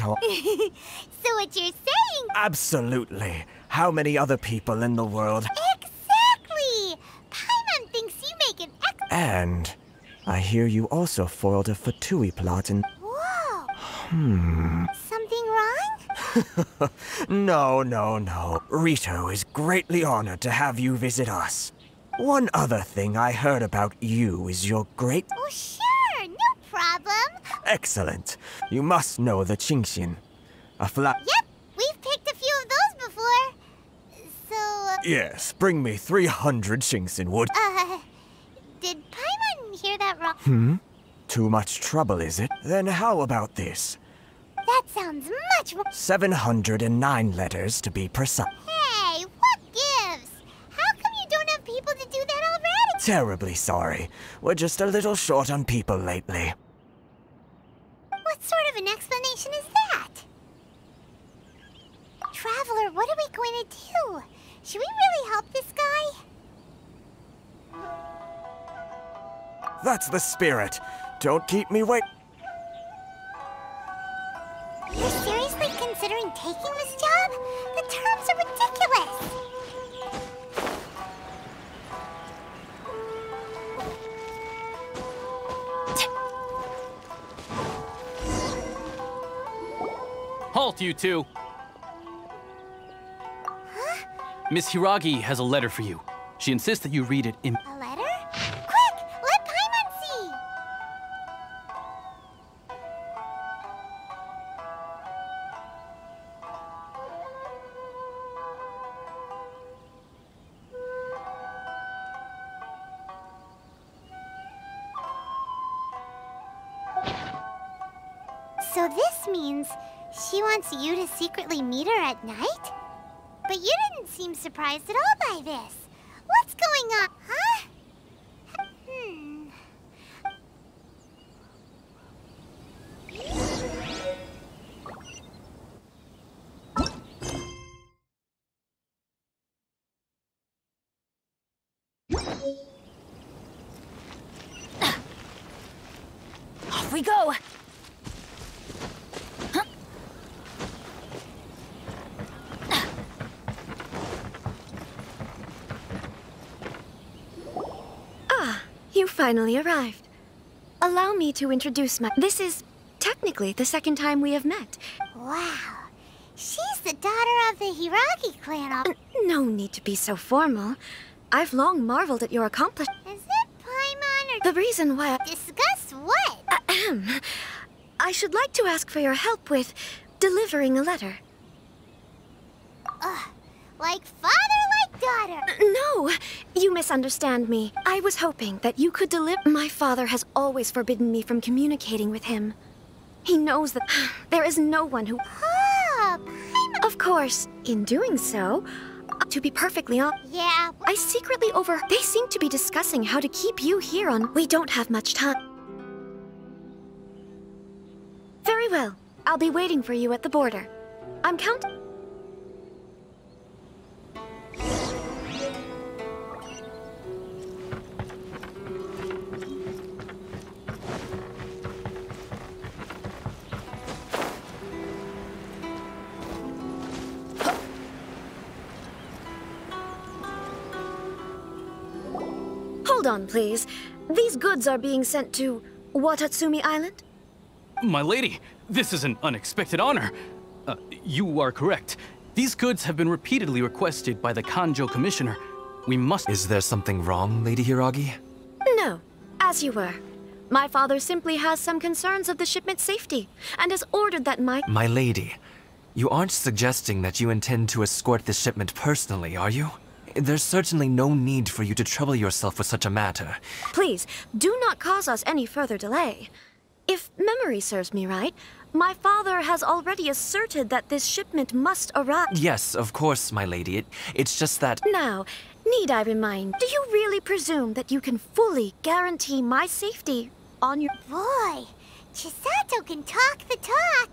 what you're saying... Absolutely. How many other people in the world? Exactly! Paimon thinks you make an And I hear you also foiled a Fatui plot in... Whoa! Something wrong? No. Ritou is greatly honored to have you visit us. One other thing I heard about you is your great... Oh, sure! No problem! Excellent. You must know the GENSHIN. A flat... Yep! We've picked a few of those before. So... Yes, bring me 300 GENSHIN wood. Did Paimon hear that wrong? Too much trouble, is it? Then how about this? That sounds much more... 709 letters to be precise. Hey, what gives? How come you don't have people to do that already? Terribly sorry. We're just a little short on people lately. What sort of an explanation is that? Traveler, what are we going to do? Should we really help this guy? That's the spirit. Don't keep me wait. You're seriously considering taking this job? The terms are ridiculous! Halt, you two! Huh? Miss Hiragi has a letter for you. She insists that you read it in... A letter? Quick! Let Paimon see! So this means she wants you to secretly meet her at night? But you didn't seem surprised at all by this. What's going on, huh? Off we go! You finally arrived. Allow me to introduce my... This is technically the second time we have met. Wow. She's the daughter of the Hiragi clan. No need to be so formal. I've long marveled at your accomplishment. Is it Paimon or... The reason why I... Discuss what? I should like to ask for your help with delivering a letter. Like father, like daughter. No, you misunderstand me. I was hoping that you could deliver... My father has always forbidden me from communicating with him. He knows that there is no one who... Paimon. Of course, in doing so, to be perfectly honest... Yeah. I secretly They seem to be discussing how to keep you here on... We don't have much time. Very well. I'll be waiting for you at the border. I'm counting... Hold on, please. These goods are being sent to Watatsumi Island? My lady, this is an unexpected honor. You are correct. These goods have been repeatedly requested by the Kanjo Commissioner. We must... Is there something wrong, Lady Hiragi? No, as you were. My father simply has some concerns of the shipment's safety, and has ordered that My lady, you aren't suggesting that you intend to escort the shipment personally, are you? There's certainly no need for you to trouble yourself with such a matter. Please, do not cause us any further delay. If memory serves me right, my father has already asserted that this shipment must arrive. Yes, of course, my lady. It's just that... Now, need I remind, do you really presume that you can fully guarantee my safety on your... Boy, Chisato can talk the talk.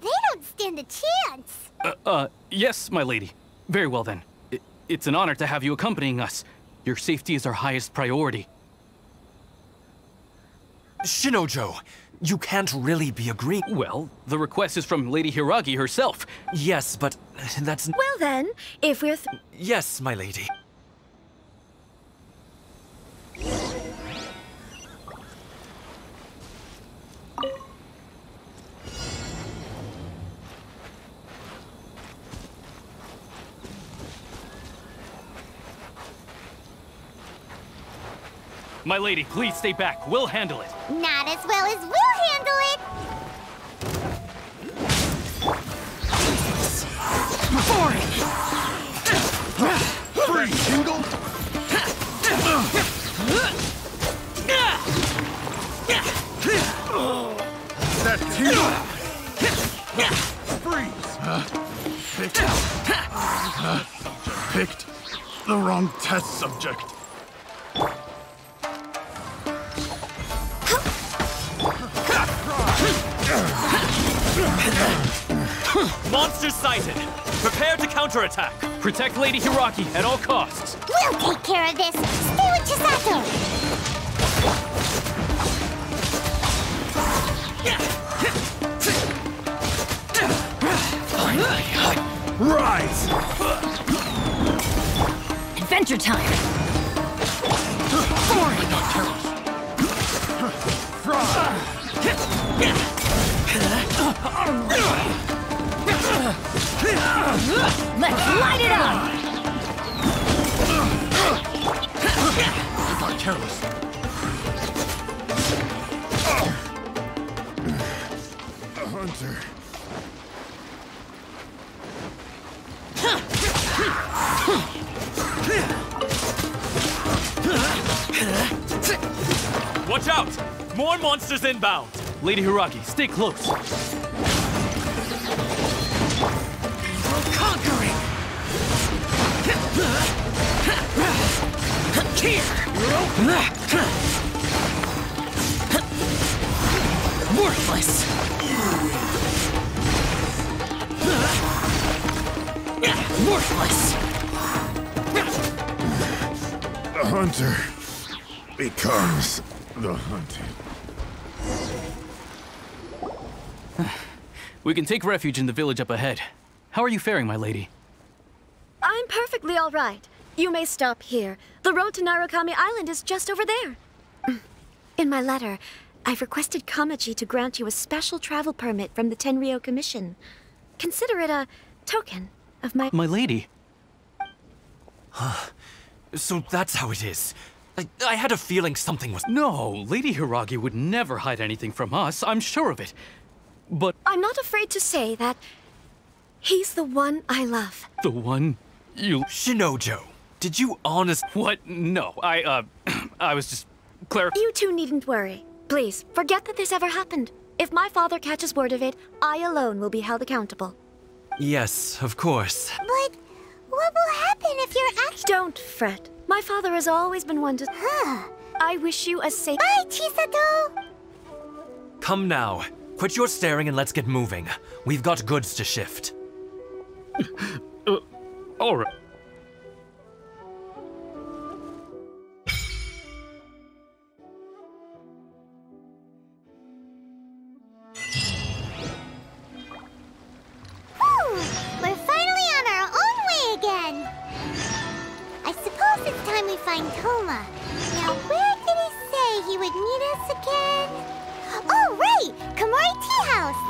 They don't stand a chance. Yes, my lady. Very well then. It's an honor to have you accompanying us. Your safety is our highest priority. Shinojo, You can't really be agreeing. Well, the request is from Lady Hiragi herself. Yes, but that's... Well then, if we're... Yes, my lady. My lady, please stay back. We'll handle it. Not as well as we'll handle it! Free, Jingle! That Tingle! Freeze! Picked the wrong test subject. Monsters sighted! Prepare to counterattack! Protect Lady Hiragi at all costs! We'll take care of this! Stay with Chisato! Rise! Adventure time! Let's light it up! I got careless. A hunter. Watch out! More monsters inbound! Lady Hiragi, stay close. Conquering! Here! Worthless! Worthless! The hunter becomes the hunted. We can take refuge in the village up ahead. How are you faring, my lady? I'm perfectly all right. You may stop here. The road to Narukami Island is just over there. In my letter, I've requested Kamaji to grant you a special travel permit from the Tenryou Commission. Consider it a token of my... My lady. So that's how it is. I had a feeling something was... No, Lady Hiragi would never hide anything from us. I'm sure of it. But... I'm not afraid to say that he's the one I love. The one you... Shinojo, did you honest... What? No, I was just clarifying. You two needn't worry. Please, forget that this ever happened. If my father catches word of it, I alone will be held accountable. Yes, of course. But what will happen if you're Don't fret. My father has always been one to... I wish you a safe... Bye, Chisato! Come now. Quit your staring and let's get moving. We've got goods to shift. All right. We're finally on our own way again! I suppose it's time we find Thoma. Now, where did he say he would meet us again? Oh, right! Komore Teahouse!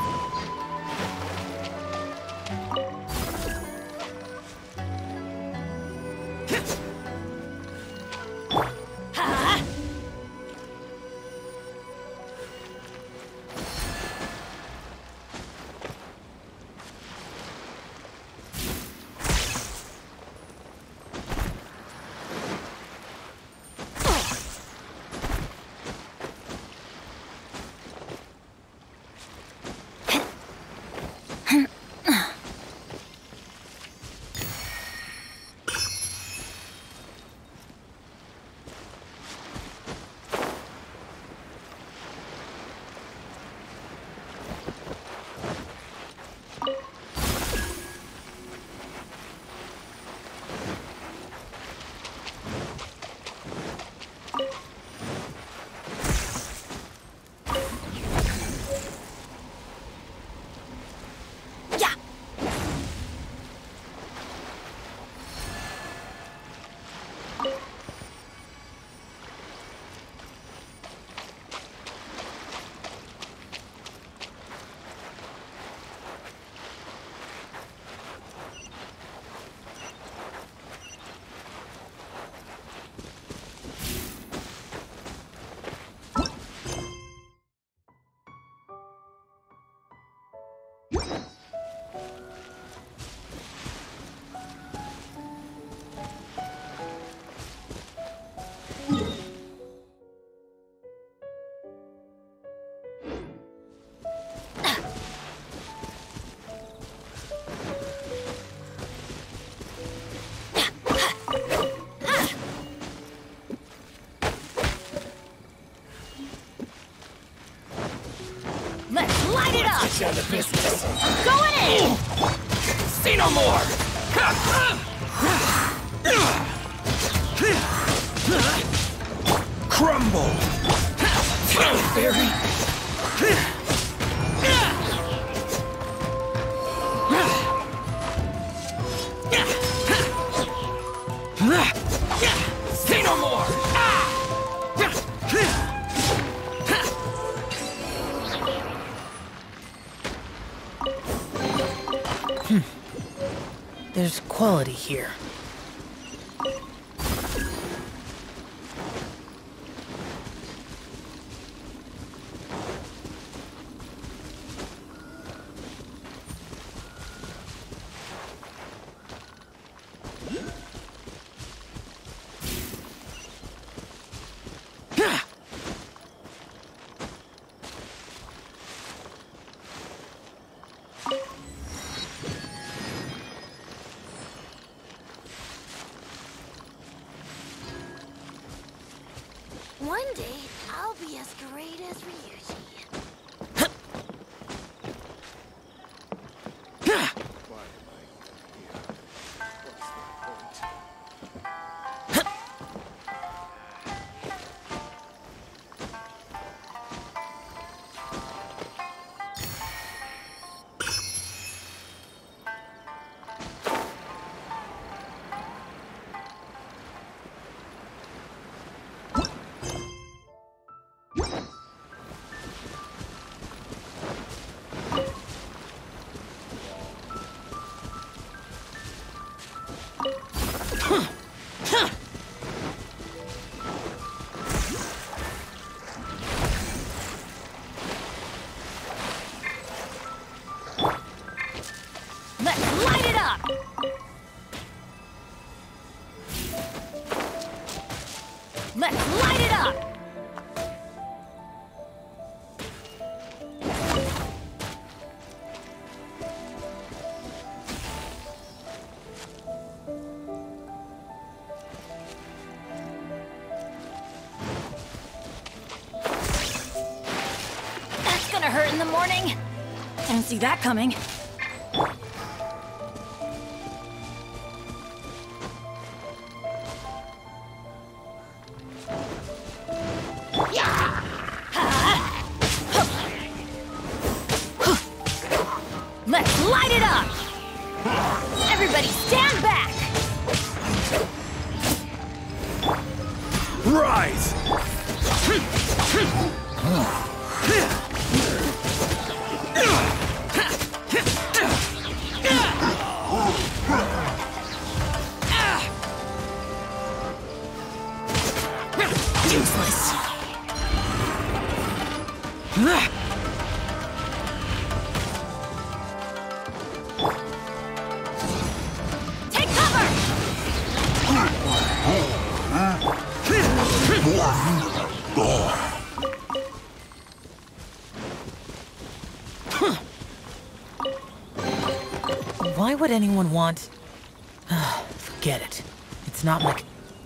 light it up! Let's get down to business. Going in! Say no more! Crumble! Fairy! Say no more! There's quality here. One day, I'll be as great as Ryuji. Let's light it up! Let's light it up! That's gonna hurt in the morning. Didn't see that coming. Let's light it up! Everybody stand back! Rise! Useless. Take cover! Why would anyone want... Forget it. It's not like...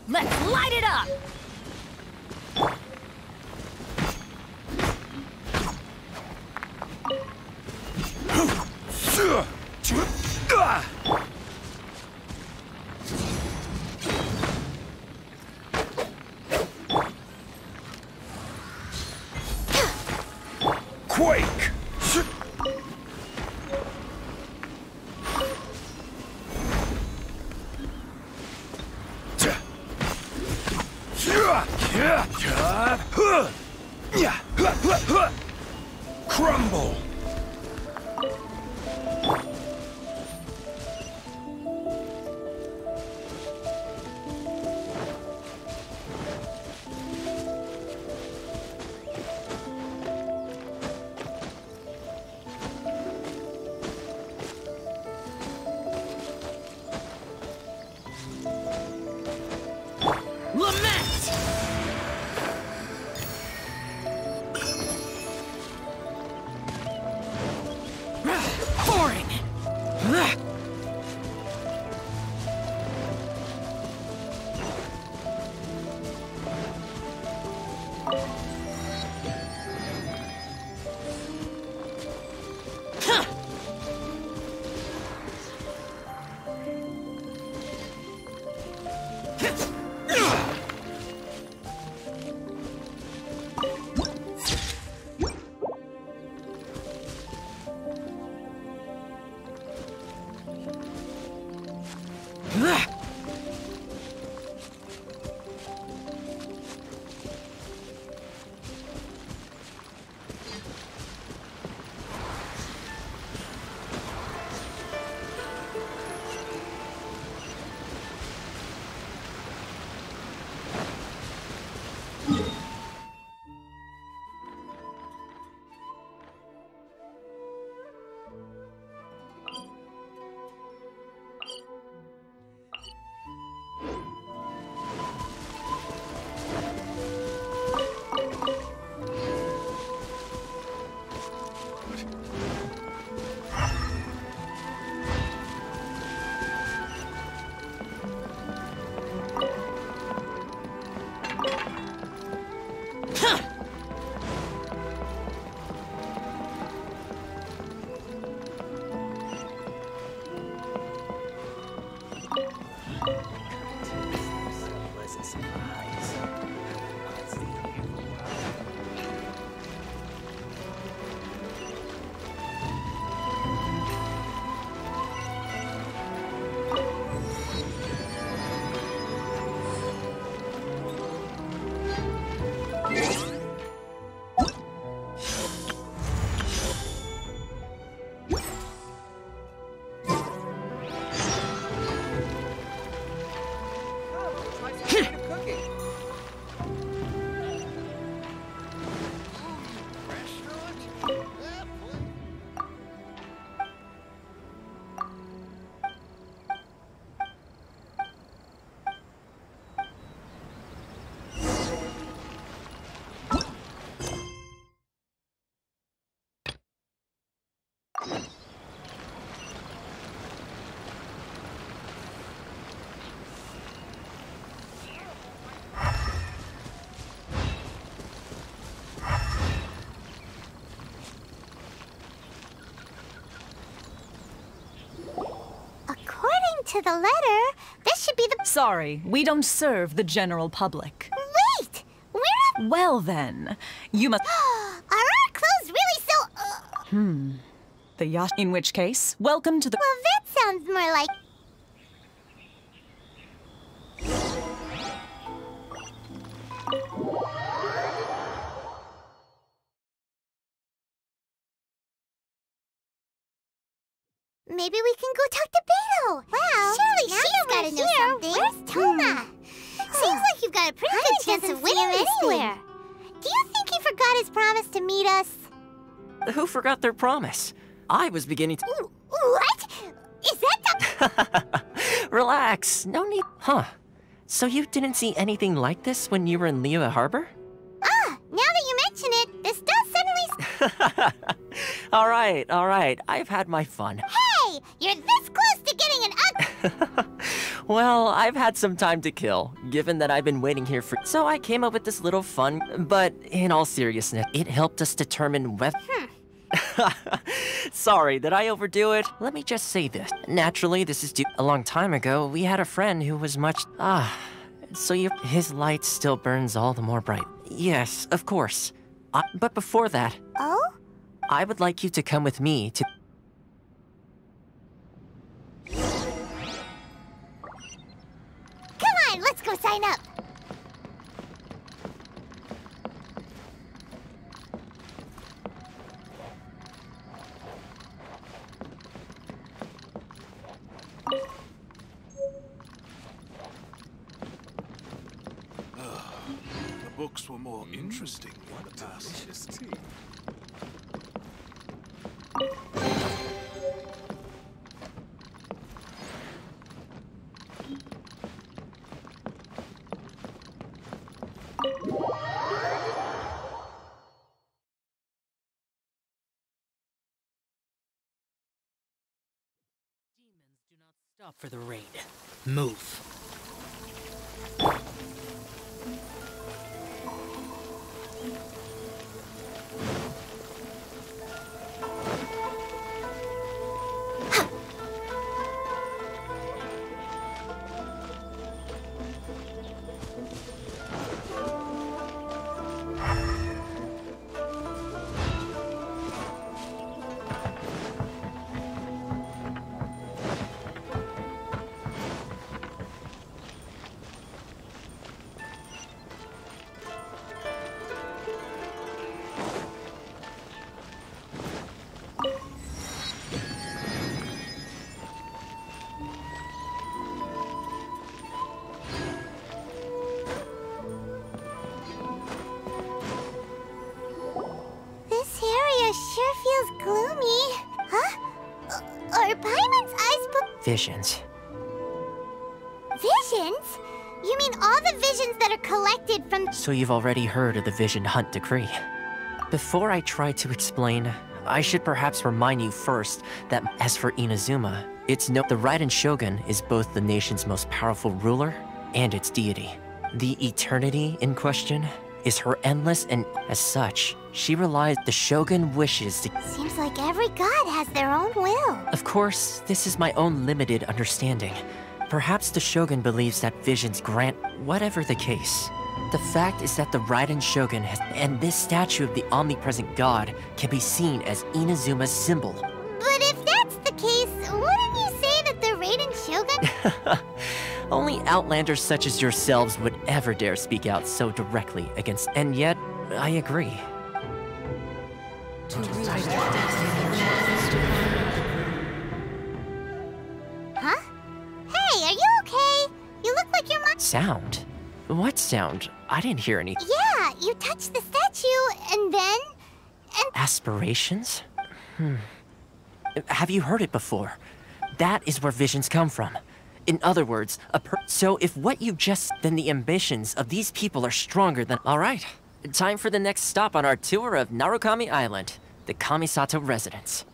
Let's light it up! Quake! Crumble! Lament! to the letter, this should be the— Sorry, we don't serve the general public. Wait! We're not— Well then, you must— Are our clothes really so— The yacht. In which case, welcome to the— Well, that sounds more like— Maybe we can go talk to Beto. Well, surely she's gotta know something. Where's Thoma? Seems like you've got a pretty good chance of winning this anywhere. Do you think he forgot his promise to meet us? Who forgot their promise? I was beginning to— What? Is that Relax, no need— Huh. So you didn't see anything like this when you were in Liyue Harbor? Ah, now that you mention it, this does suddenly— Alright, I've had my fun. Hey! You're this close to getting an Well, I've had some time to kill, given that I've been waiting here for— So I came up with this little fun, but in all seriousness, it helped us determine whether— Sorry, did I overdo it? Let me just say this. Naturally, this is due— A long time ago, we had a friend who was much— so his light still burns all the more bright. Yes, of course. But before that— Oh? I would like you to come with me to— Come on, let's go sign up. The books were more interesting in the past. Stop for the raid. Move. Sure feels gloomy. Huh? Are Paimon's eyes Visions. Visions? You mean all the visions that are collected from— So you've already heard of the Vision Hunt Decree. Before I try to explain, I should perhaps remind you first that as for Inazuma, the Raiden Shogun is both the nation's most powerful ruler and its deity. The eternity in question is her endless, and as such, she relies— The Shogun wishes to— Seems like every god has their own will. Of course, this is my own limited understanding. Perhaps the Shogun believes that visions grant— Whatever the case, the fact is that the Raiden Shogun has— And this statue of the Omnipresent God can be seen as Inazuma's symbol. But if that's the case, wouldn't you say that the Raiden Shogun— Only outlanders such as yourselves would ever dare speak out so directly against— And yet, I agree. Huh? Hey, are you okay? You look like you're— Sound? What sound? I didn't hear any— Yeah, you touched the statue, and then— Aspirations? Have you heard it before? That is where visions come from. In other words, so if what you just— Then the ambitions of these people are stronger than— Alright, time for the next stop on our tour of Narukami Island, the Kamisato residence.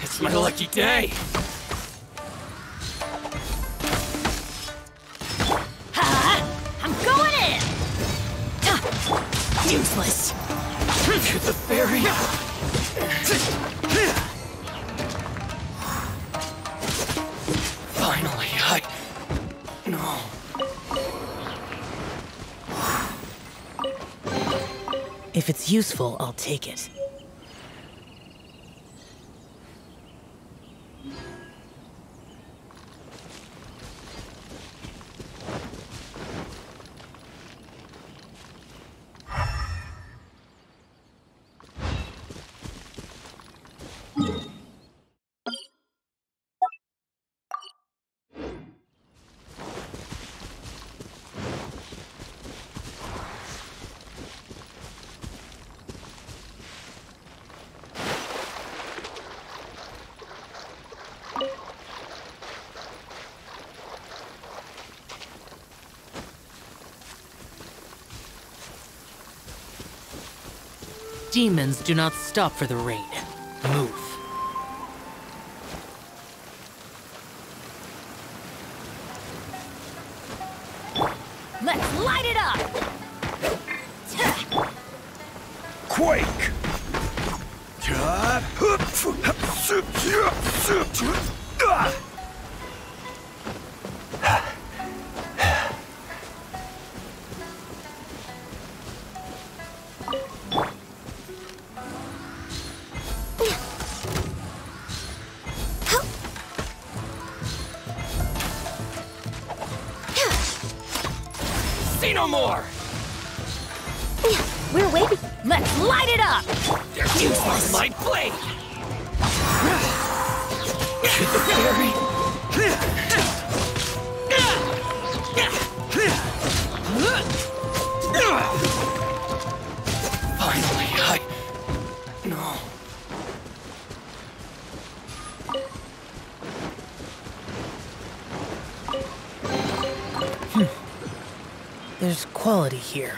It's my lucky day! I'm going in! Useless! You're the fairy! Finally, No. If it's useful, I'll take it. Demons do not stop for the raid. Move. Let's light it up! Quake! Say no more! We're waiting. Let's light it up! You are my blade! The fairy! Finally, No. There's quality here.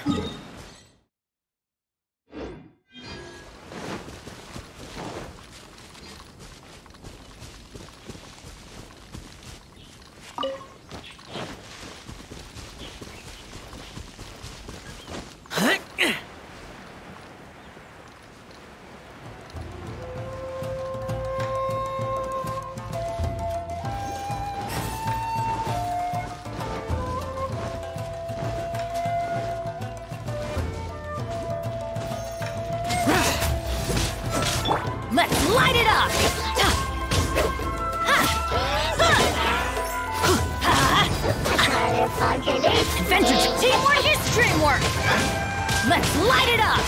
Let's light it up! Adventures, teamwork is dreamwork! Let's light it up!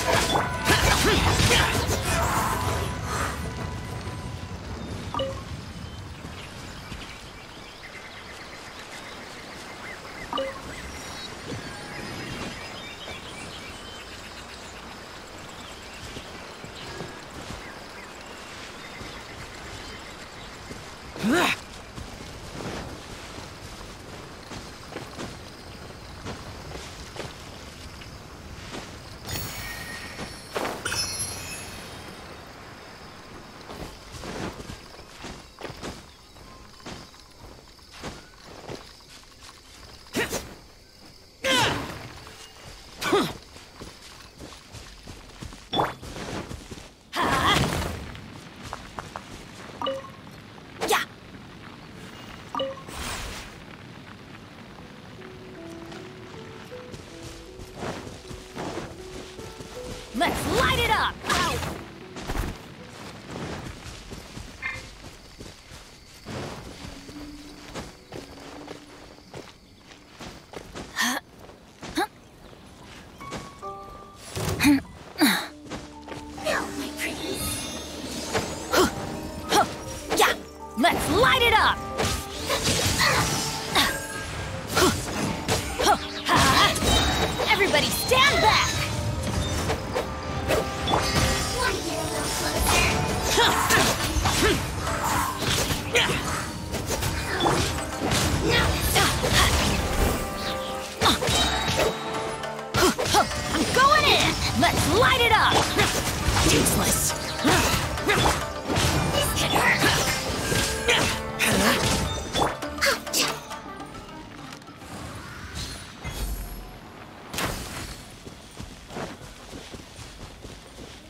light it up! Everybody stand back! I'm going in! Let's light it up! Useless!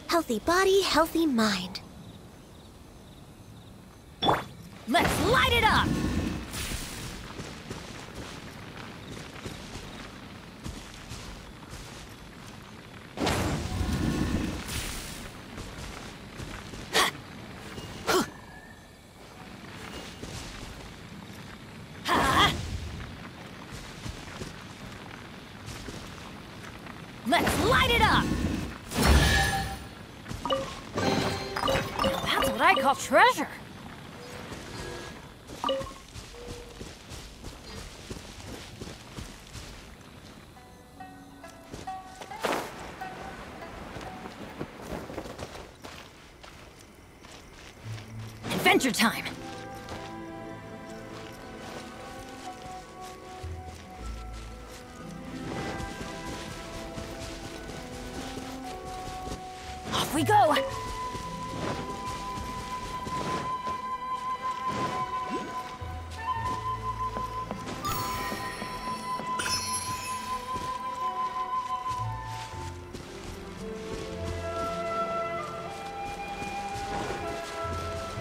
Healthy body, healthy mind. Let's light it up! Let's light it up! Now that's what I call treasure. Adventure time! Off we go!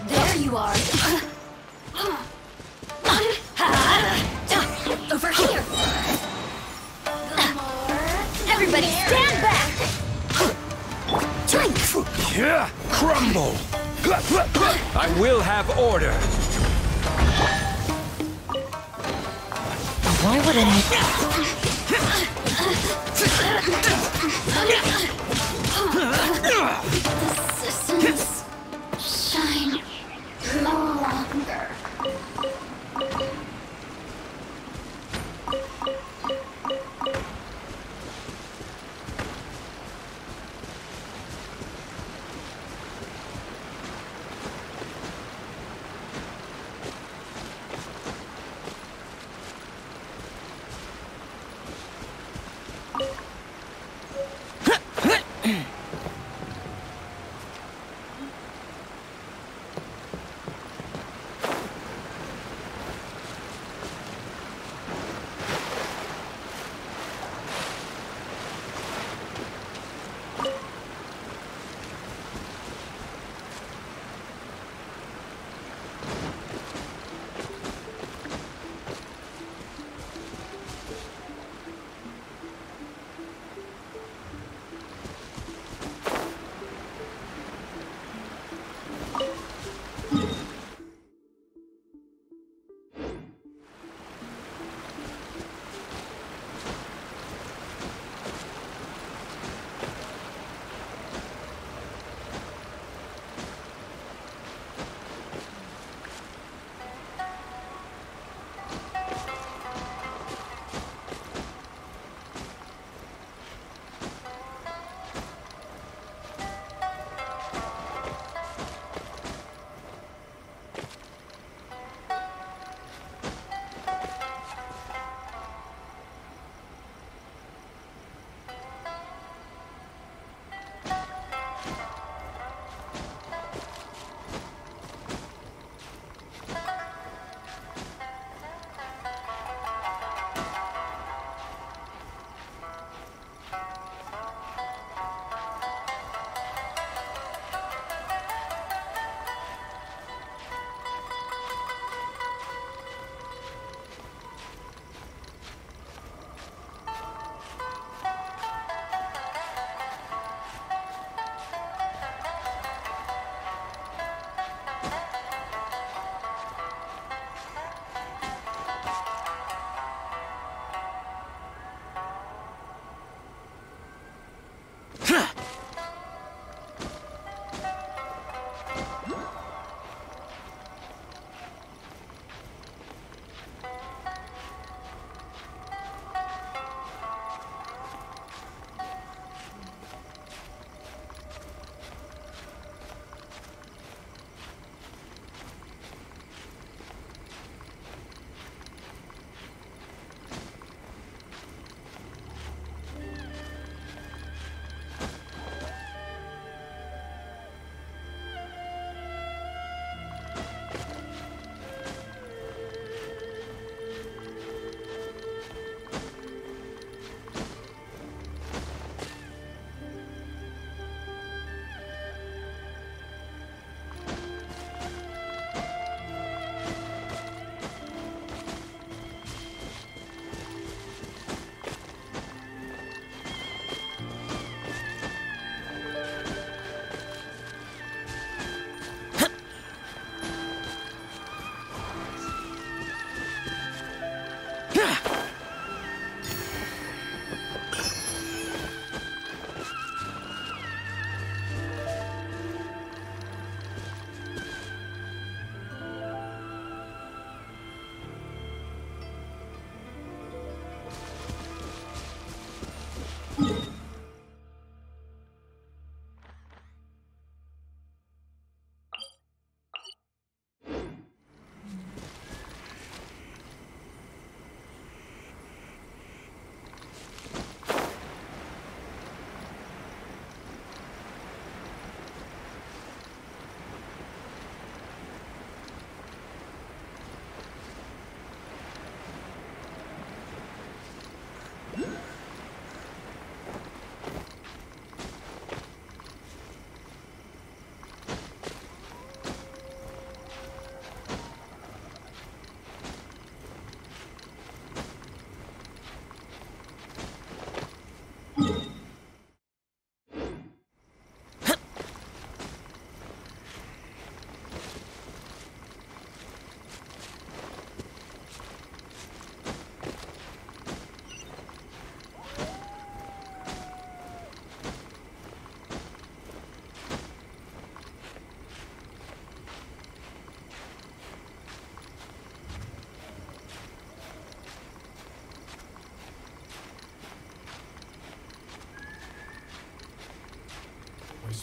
There you are! Over here! Everybody stand back! Yeah, crumble! I will have order! Why would any... The systems shine no longer.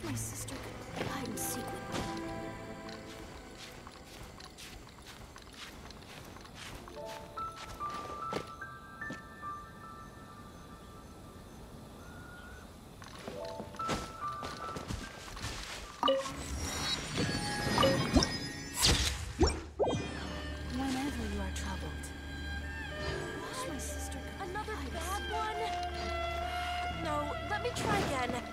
wish my sister could hide and seek with me. Whenever you are troubled. Wish my sister could another bad one? No, let me try again.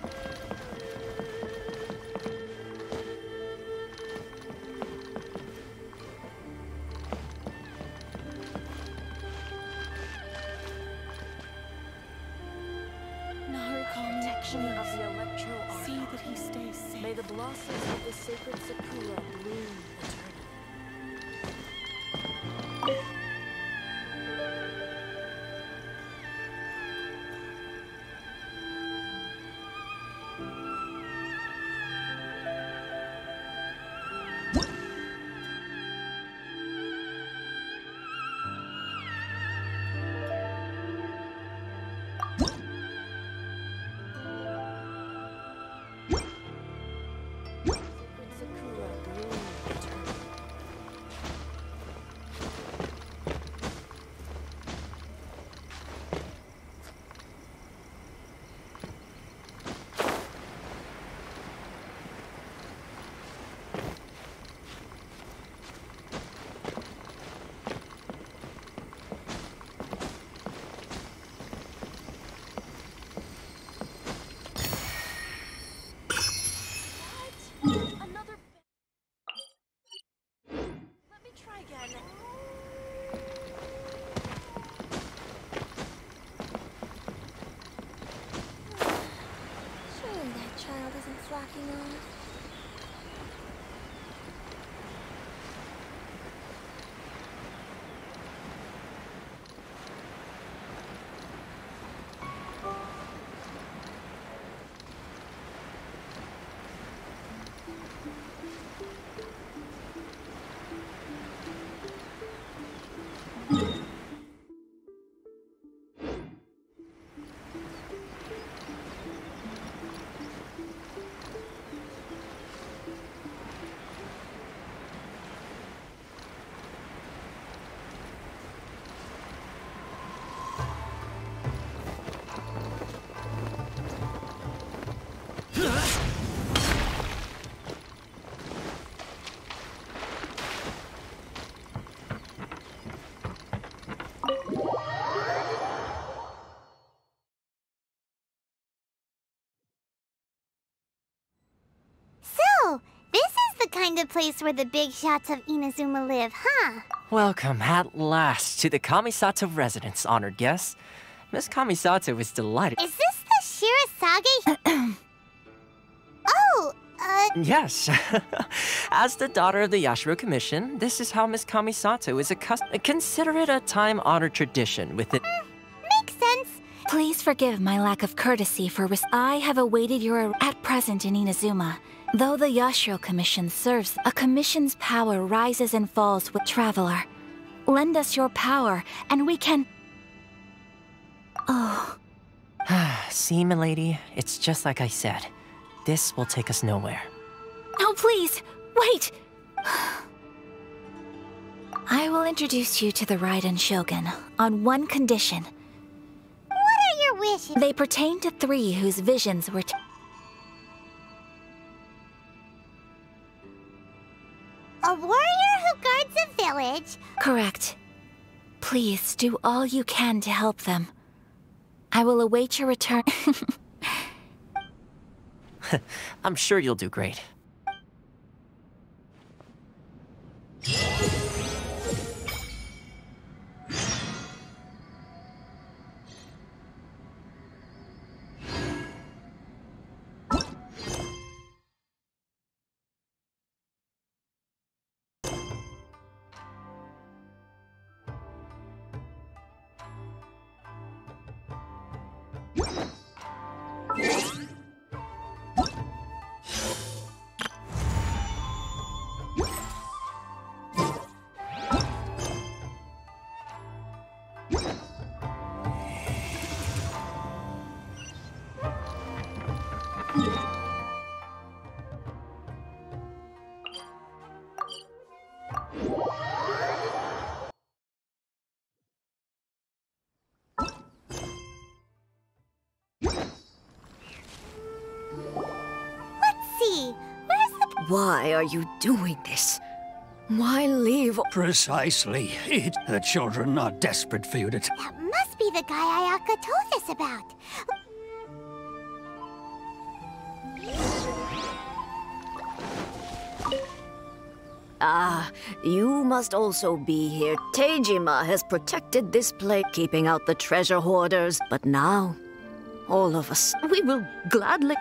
Protection of the Electro Art. See that he stays safe. May the blossoms of the sacred Sakura bloom eternally. Slacking off. So, this is the kind of place where the big shots of Inazuma live, huh? Welcome at last to the Kamisato residence, honored guests. Miss Kamisato is delighted. Is this the Shirasage? Oh, Yes. As the daughter of the Yashiro Commission, this is how Miss Kamisato is accustomed. Consider it a time-honored tradition with it. Makes sense. Please forgive my lack of courtesy for I have awaited your at present in Inazuma. Though the Yashiro Commission serves, a commission's power rises and falls with Traveler. Lend us your power, and we can... Oh. See, milady, it's just like I said. This will take us nowhere. No, please! Wait! I will introduce you to the Raiden Shogun, on one condition. What are your wishes? They pertain to three whose visions were A warrior who guards a village? Correct. Please do all you can to help them. I will await your return. I'm sure you'll do great. Why are you doing this? Why leave? Precisely. The children are desperate for you to That must be the guy Ayaka told us about. Ah, you must also be here. Teijima has protected this place, keeping out the treasure hoarders. But now, all of us, we will gladly...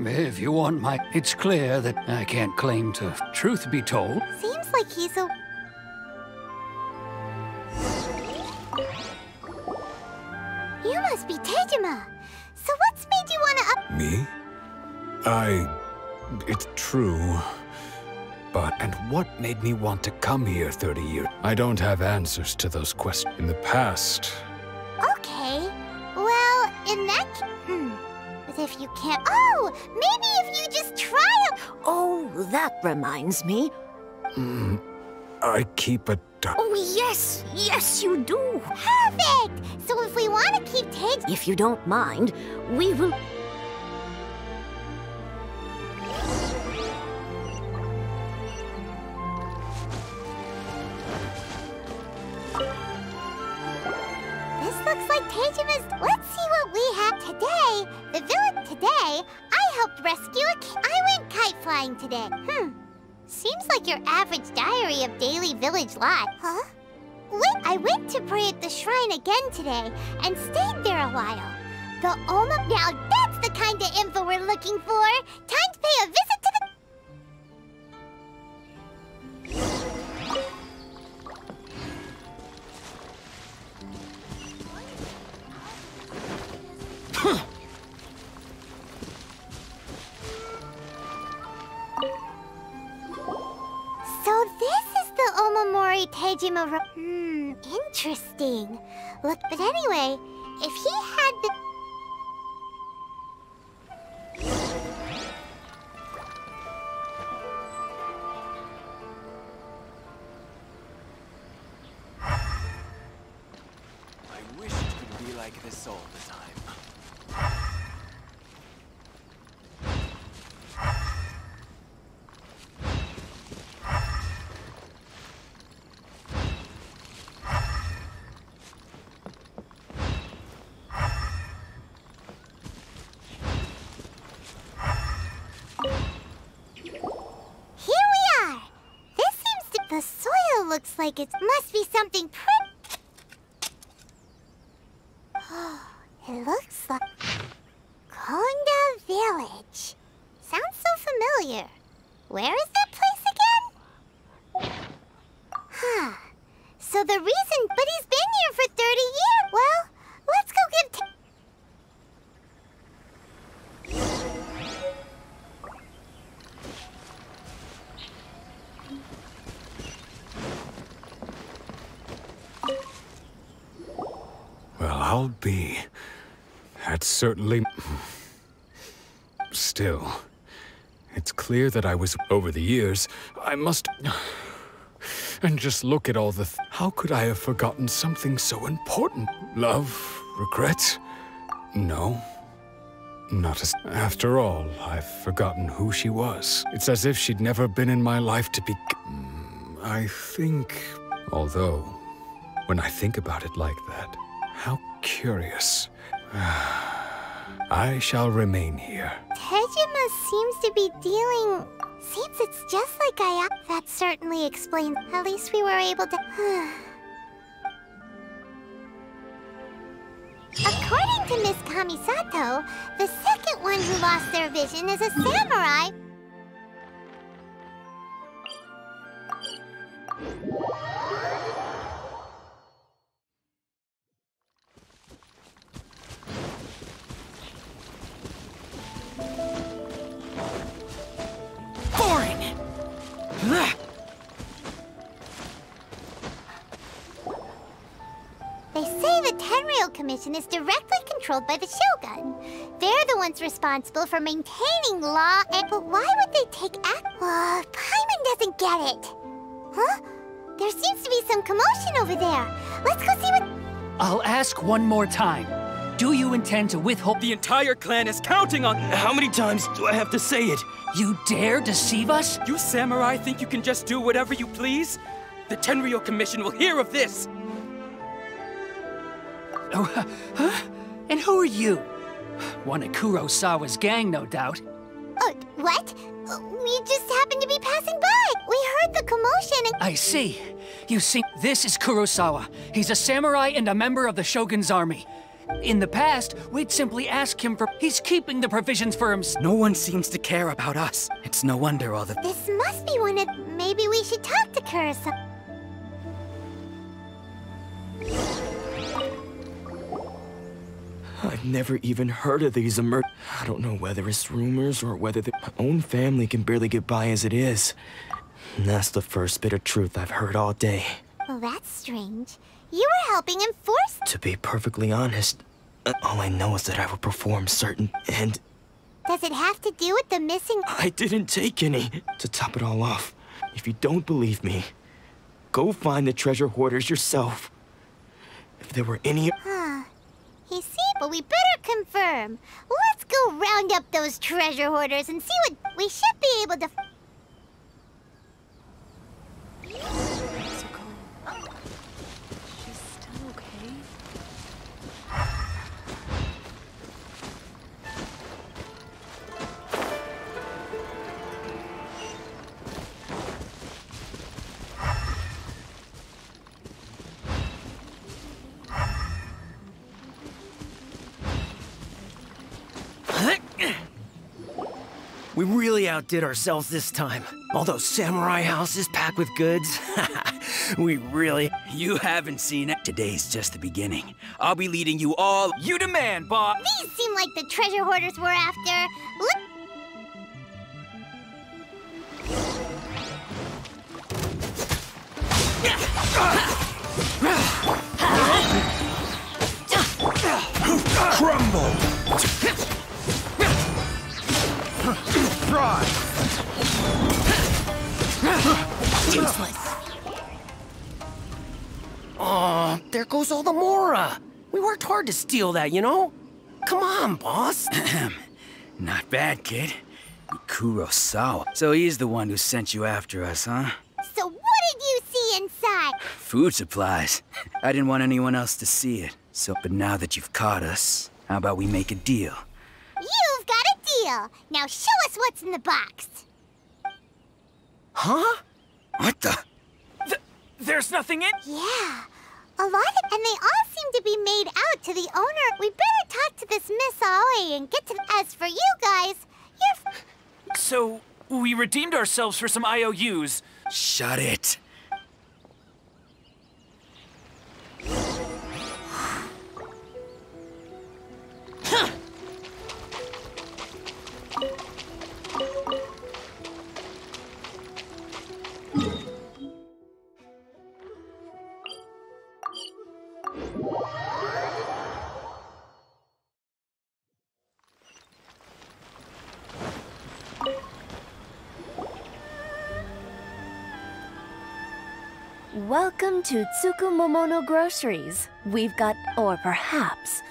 If you want my... It's clear that I can't claim to... Truth be told. Seems like he's a... You must be Teijima. So what's made you want to Me? It's true. But... And what made me want to come here 30 years? I don't have answers to those questions. In the past... Okay. Well, in that But if you can't... Oh! Maybe if you just try to... Oh, that reminds me. I keep a... Oh, yes! Yes, you do! Perfect! So if we want to keep Tej... If you don't mind, we will... This looks like Teijima's... Let's see what we have today. The village today. I helped rescue a kid. I went kite flying today. Seems like your average diary of daily village life. Huh? Wait, I went to pray at the shrine again today and stayed there a while. The Oma... Now that's the kind of info we're looking for. Time to pay a visit to the... So this is the Omamori Teijima... interesting. Look, but anyway, if he had the... I wish it could be like this all the time. The soil looks like it must be something pretty. It looks like Konda Village. Sounds so familiar. Where is that place again? So the reason... But he's been here for 30 years. Well, let's go give... Well, I'll be. That's certainly... Still, it's clear that I was... Over the years, I must... And just look at all the... How could I have forgotten something so important? Love? Regret? No. Not as... After all, I've forgotten who she was. It's as if she'd never been in my life to be... I think... Although, when I think about it like that, how curious. I shall remain here. Teijima seems to be dealing... Seems it's just like Ayaka. That certainly explains... At least we were able to... According to Miss Kamisato, the second one who lost their vision is a samurai... Boring! They say the Tenryou Commission is directly controlled by the Shogun. They're the ones responsible for maintaining law and... But why would they take act... Paimon doesn't get it. Huh? There seems to be some commotion over there. Let's go see what... I'll ask one more time. Do you intend to withhold— The entire clan is counting on— How many times do I have to say it? You dare deceive us? You samurai think you can just do whatever you please? The Tenryou Commission will hear of this! Oh, huh? And who are you? One of Kurosawa's gang, no doubt. What? We just happened to be passing by. We heard the commotion and— I see. You see, this is Kurosawa. He's a samurai and a member of the Shogun's army. In the past, we'd simply ask him for— He's keeping the provisions for himself. No one seems to care about us. It's no wonder all the— This must be one of— Maybe we should talk to Kurosawa. I've never even heard of these I don't know whether it's rumors or whether my own family can barely get by as it is. And that's the first bit of truth I've heard all day. Well, that's strange. You were helping enforce— To be perfectly honest, all I know is that I will perform certain and— Does it have to do with the missing— I didn't take any. To top it all off, if you don't believe me, go find the treasure hoarders yourself. If there were any— You see, but we better confirm. Let's go round up those treasure hoarders and see what— We should be able to— She's still okay? We really outdid ourselves this time. All those samurai houses packed with goods. We really— You haven't seen it. Today's just the beginning. I'll be leading you all— You demand, boss! These seem like the treasure hoarders we're after. Look— Crumble! Try! Useless. Oh, there goes all the Mora. We worked hard to steal that, you know? Come on, boss. Not bad, kid. Kurosawa. So he's the one who sent you after us, huh? So what did you see inside? Food supplies. I didn't want anyone else to see it. But now that you've caught us, how about we make a deal? You've got a deal. Now show us what's in the box. Huh? What the? There's nothing in— Yeah. A lot of— And they all seem to be made out to the owner. We better talk to this Miss Aoi and get to— As for you guys, you're— So, we redeemed ourselves for some IOUs. Shut it. Welcome to Tsukumomono Groceries. We've got— or perhaps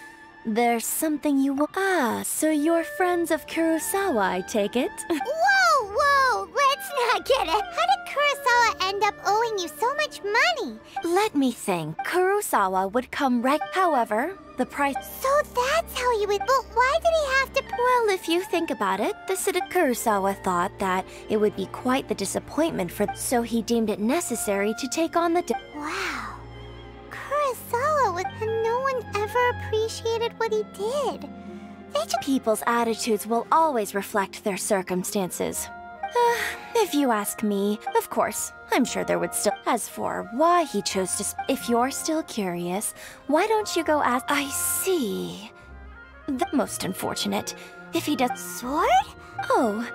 there's something you will— Ah, so you're friends of Kurosawa, I take it? Whoa! Let's not get it. How did Kurosawa end up owing you so much money? Let me think. Kurosawa would come right— However, the price— So that's how he would— But why did he have to— Well, if you think about it, the Kurosawa thought that it would be quite the disappointment for— So he deemed it necessary to take on the— Wow. Kurosawa would— And no one ever appreciated what he did. People's attitudes will always reflect their circumstances. If you ask me, of course, I'm sure there would still— As for why he chose to— If you're still curious, why don't you go ask— I see. The most unfortunate. If he does— Sword? Oh,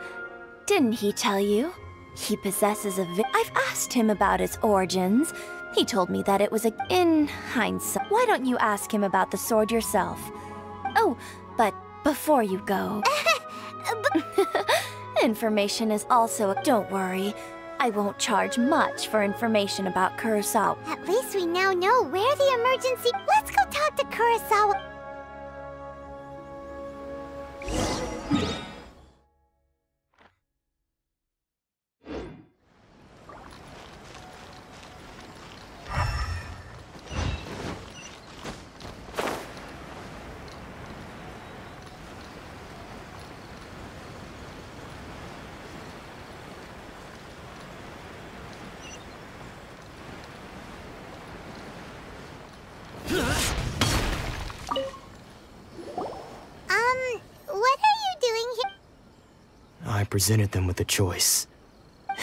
didn't he tell you? He possesses a— I've asked him about its origins. He told me that it was a— In hindsight, why don't you ask him about the sword yourself? Oh, but before you go— Information is also— Don't worry, I won't charge much for information about Kurosawa. At least we now know where the emergency— Let's go Kurosawa. What are you doing here? I presented them with a choice.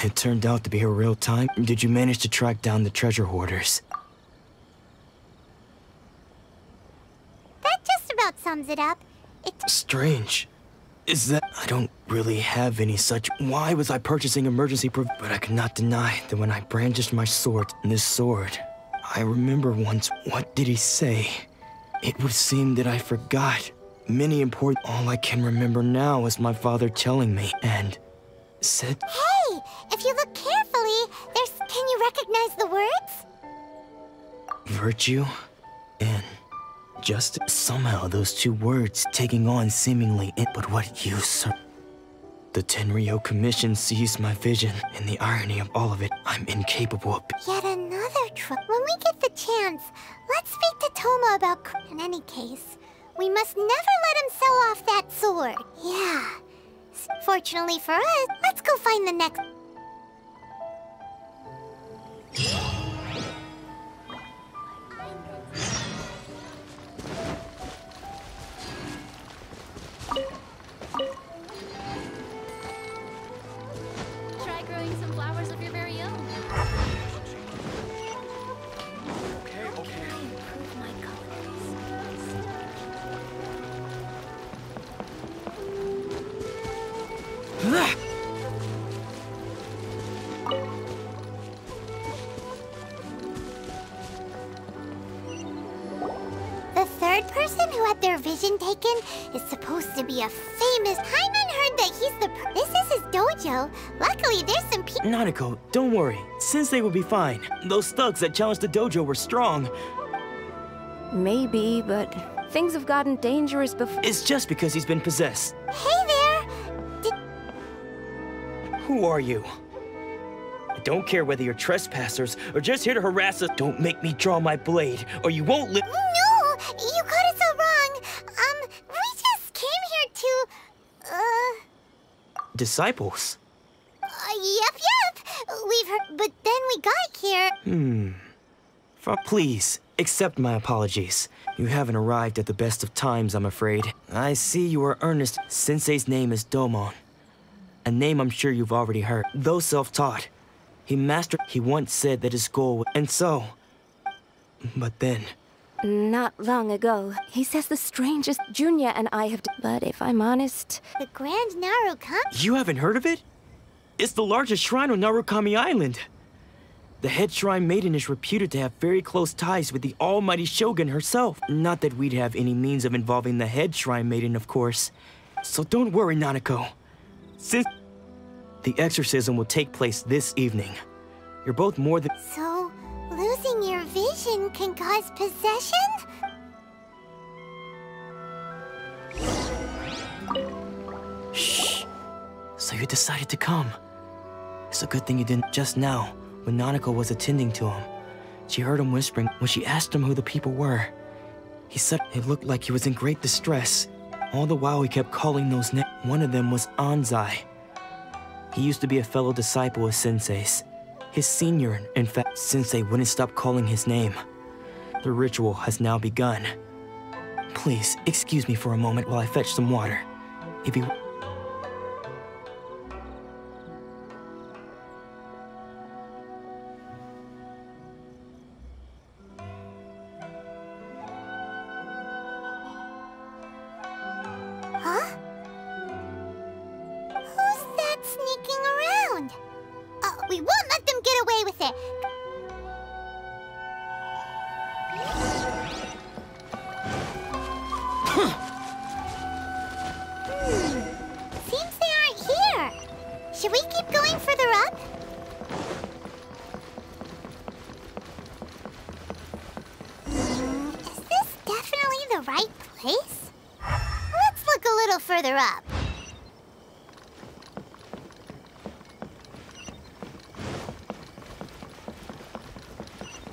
It turned out to be a real time. Did you manage to track down the treasure hoarders? That just about sums it up. Strange. Is that I don't really have any such. Why was I purchasing emergency but I could not deny that when I brandished my sword, this sword, I remember once. What did he say? It would seem that I forgot many important. All I can remember now is my father telling me and said. Hey, if you look carefully, can you recognize the words? Virtue and justice. Somehow those two words taking on seemingly but what use, sir? The Tenryou Commission sees my vision, and the irony of all of it, I'm incapable of. Yet another When we get the chance, let's speak to Thoma about. In any case, we must never let him sell off that sword. Yeah. Fortunately for us, let's go find the next. Try growing some flowers of your very own. Okay. Improve my colors. The third person who had their vision taken is supposed to be a famous. Hyman heard that he's the. This is his dojo. Luckily, there's some people. Nanako, don't worry. Sensei will be fine. Those thugs that challenged the dojo were strong. Maybe, but things have gotten dangerous before. It's just because he's been possessed. Hey there! Who are you? I don't care whether you're trespassers or just here to harass us. Don't make me draw my blade, or you won't live. No! You got it so wrong. We just came here to, Disciples? Yep. We've heard, but then we got here. Please, accept my apologies. You haven't arrived at the best of times, I'm afraid. I see you are earnest. Sensei's name is Domon. A name I'm sure you've already heard. Though self-taught, he once said that his goal was, and so. But then. Not long ago, he says the strangest. Junya and I have. But if I'm honest. The Grand Narukami? You haven't heard of it? It's the largest shrine on Narukami Island. The head shrine maiden is reputed to have very close ties with the almighty Shogun herself. Not that we'd have any means of involving the head shrine maiden, of course. So don't worry, Nanako. Since the exorcism will take place this evening, you're both more than. So, losing your vision can cause possession? Shh. So you decided to come. It's a good thing you didn't just now, when Nanako was attending to him. She heard him whispering when she asked him who the people were. He said it looked like he was in great distress. All the while he kept calling those names. One of them was Anzai. He used to be a fellow disciple of Sensei's. His senior, in fact, Sensei wouldn't stop calling his name. The ritual has now begun. Please, excuse me for a moment while I fetch some water. If you... Huh? Who's that sneaking around? We won't let them get away with it. Seems they aren't here. Should we keep going further up? Is this definitely further up.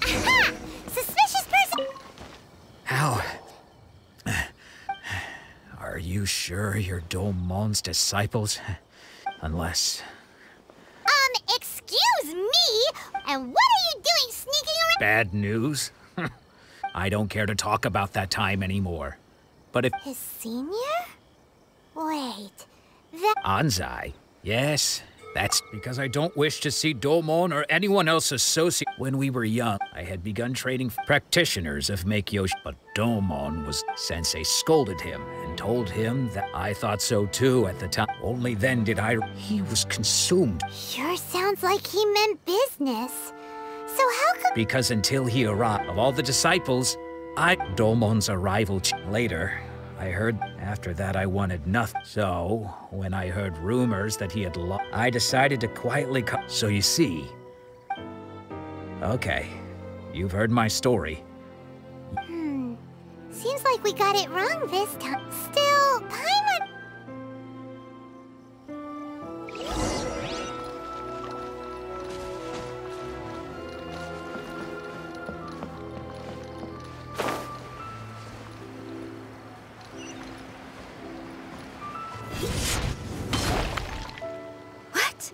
Aha! Suspicious person! How? Are you sure you're Domon's disciples? Unless... Excuse me? And what are you doing sneaking around? Bad news? I don't care to talk about that time anymore. But if... His senior? Wait, that... Anzai? Yes, that's because I don't wish to see Domon or anyone else associated. When we were young, I had begun training practitioners of Meikyoshi, but Domon was... Sensei scolded him and told him that I thought so too at the time. Only then did I... He was consumed. Sure sounds like he meant business. So how could... Because until he arrived, of all the disciples, Domon's arrival later, I heard after that I wanted nothing. So, when I heard rumors that he had lost, I decided to quietly come. So you see... Okay, you've heard my story. Seems like we got it wrong this time. Still, Paimon... What?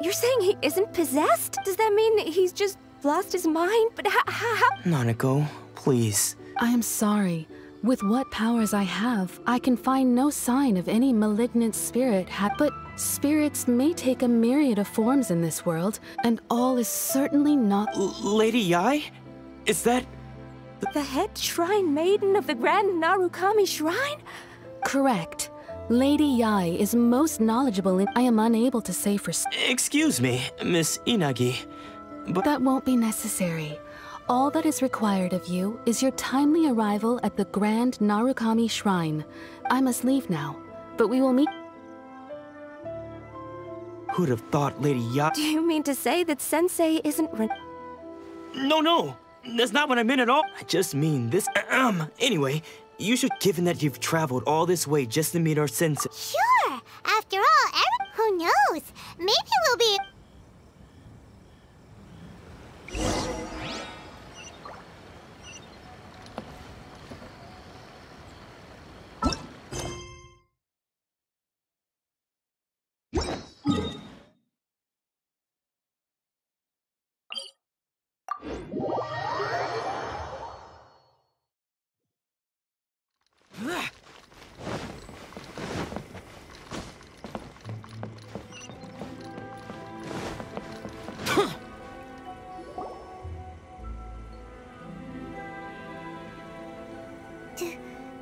You're saying he isn't possessed? Does that mean he's just lost his mind? But how? Nanako, please. I am sorry. With what powers I have, I can find no sign of any malignant spirit but spirits may take a myriad of forms in this world, and all is certainly not— Lady Yae? Is that— the head shrine maiden of the Grand Narukami Shrine? Correct. Lady Yae is most knowledgeable in— I am unable to say for— Excuse me, Miss Inagi, but— That won't be necessary. All that is required of you is your timely arrival at the Grand Narukami Shrine. I must leave now, but we will meet— Who'd have thought Lady Yae— Do you mean to say that Sensei isn't— No, that's not what I meant at all. I just mean this— Anyway, you should— Given that you've traveled all this way just to meet our sensei— Sure! After all, who knows? Maybe we'll be...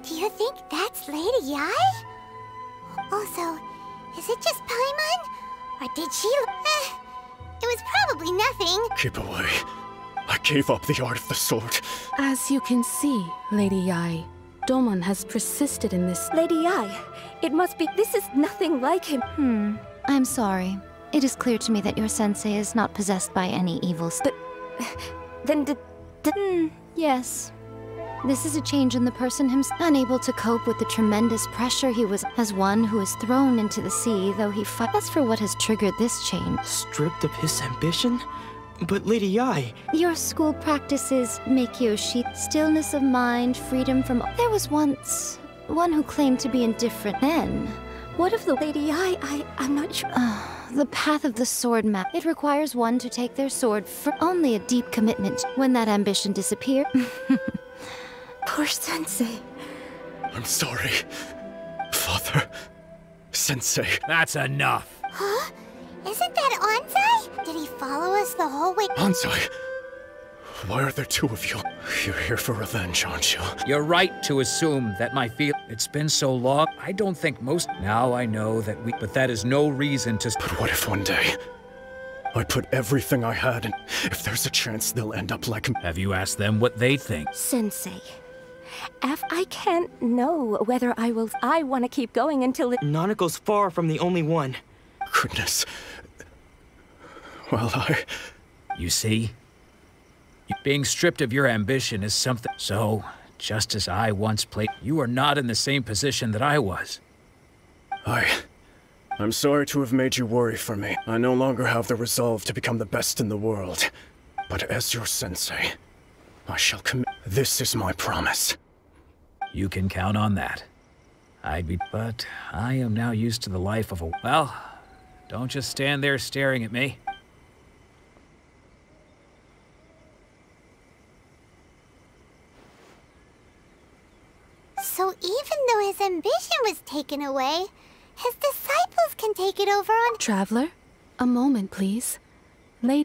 Do you think that's Lady Yae? Also, is it just Paimon? Or did she... it was probably nothing. Keep away. I gave up the art of the sword. As you can see, Lady Yae, Domon has persisted in this— Lady Yae, it must be— This is nothing like him. I'm sorry. It is clear to me that your sensei is not possessed by any evil— But... then yes. This is a change in the person himself, unable to cope with the tremendous pressure he was as one who is thrown into the sea, though he fights. As for what has triggered this change— Stripped of his ambition? But Lady Yae— Your school practices make Yoshi stillness of mind, freedom from— There was once one who claimed to be indifferent then. What of the Lady Yae? I'm not sure. The path of the sword map. It requires one to take their sword for only a deep commitment. When that ambition disappears... Poor Sensei. I'm sorry. Father. Sensei. That's enough. Huh? Isn't that Anzai? Did he follow us the whole way? Anzai? Why are there two of you? You're here for revenge, aren't you? You're right to assume that my It's been so long, I don't think most— Now I know that we— But that is no reason to— But what if one day I put everything I had in— If there's a chance they'll end up like— Have you asked them what they think? Sensei. I can't know whether I will— I want to keep going until it— Nanako's far from the only one. Goodness. Well, You see? Being stripped of your ambition is something. So, just as I once played. You are not in the same position that I was. I'm sorry to have made you worry for me. I no longer have the resolve to become the best in the world. But as your sensei, I shall commit. This is my promise. You can count on that. But I am now used to the life of a... Well, don't just stand there staring at me. So even though his ambition was taken away, his disciples can take it over on... Traveler, a moment, please.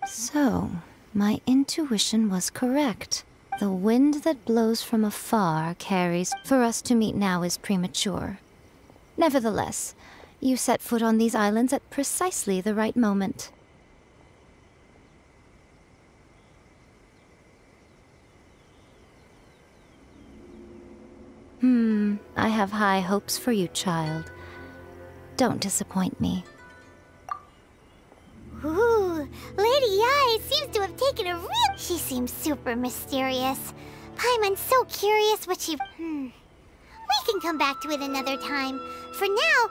So, my intuition was correct. The wind that blows from afar carries... For us to meet now is premature. Nevertheless, you set foot on these islands at precisely the right moment. I have high hopes for you, child. Don't disappoint me. Ooh, Lady Yae seems to have taken a real... She seems super mysterious. Paimon's so curious what she... We can come back to it another time. For now...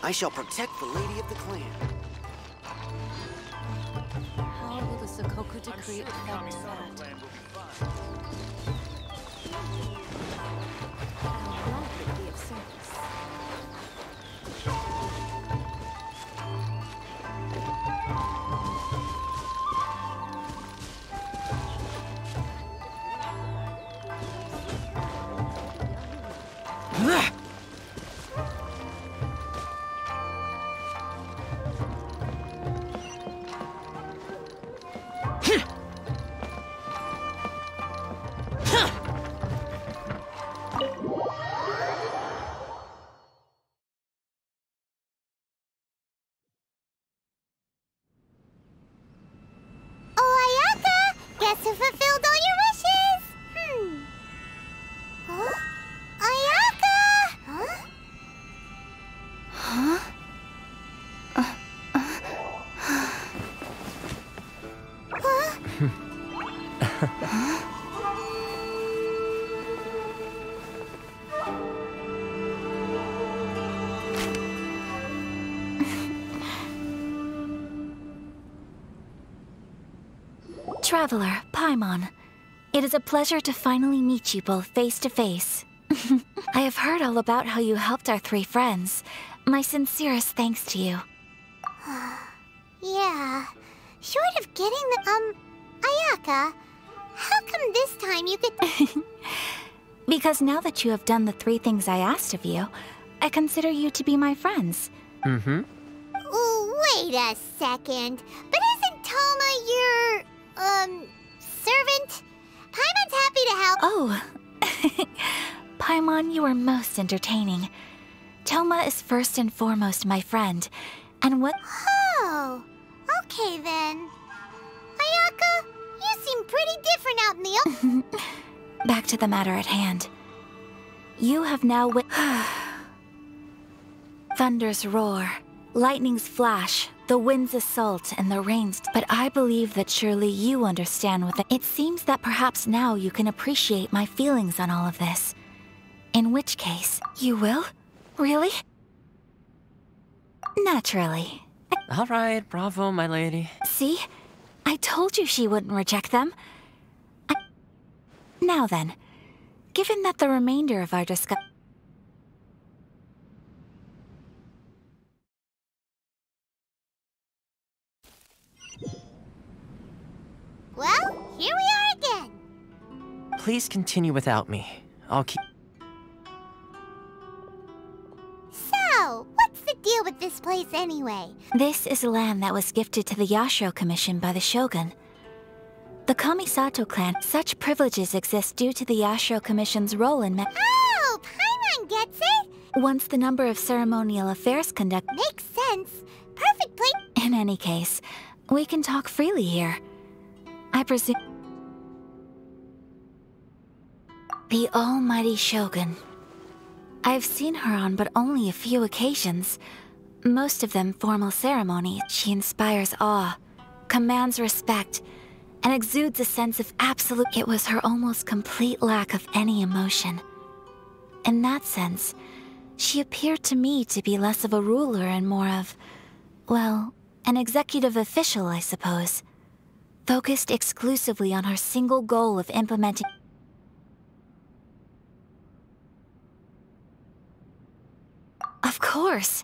I shall protect the lady of the clan. How will the Sakoku decree affect that? How will it be of service? Who fulfilled all your wishes? Huh? Ayaka! Huh? Huh? Traveler, Paimon. It is a pleasure to finally meet you both face to face. I have heard all about how you helped our three friends. My sincerest thanks to you. Yeah. Short of getting the, Ayaka, how come this time you could... Because now that you have done the three things I asked of you, I consider you to be my friends. Mm-hmm. Wait a second. But isn't Thoma your, servant? Paimon's happy to help. Oh. Paimon, you are most entertaining. Thoma is first and foremost my friend, and what... Oh, okay then. pretty different out in the open. Back to the matter at hand. You have now thunders roar, lightnings flash, the winds assault, and the rains. But I believe that surely you understand what it seems that perhaps now you can appreciate my feelings on all of this. In which case, you will? Really? Naturally. Alright, bravo, my lady. See? I told you she wouldn't reject them. Now then, given that the remainder of our discussion... Well, here we are again. Please continue without me. I'll keep... So, what's the deal with this place anyway? This is land that was gifted to the Yashiro Commission by the Shogun. The Kamisato clan, such privileges exist due to the Yashiro Commission's role in Oh, Paimon gets it! Once the number of ceremonial affairs conducted... Makes sense. Perfectly. In any case, we can talk freely here. I presume... The almighty Shogun. I've seen her on but only a few occasions. Most of them formal ceremonies. She inspires awe, commands respect, and exudes a sense of absolute... It was her almost complete lack of any emotion. In that sense, she appeared to me to be less of a ruler and more of, well, an executive official, I suppose. Focused exclusively on her single goal of implementing... Of course!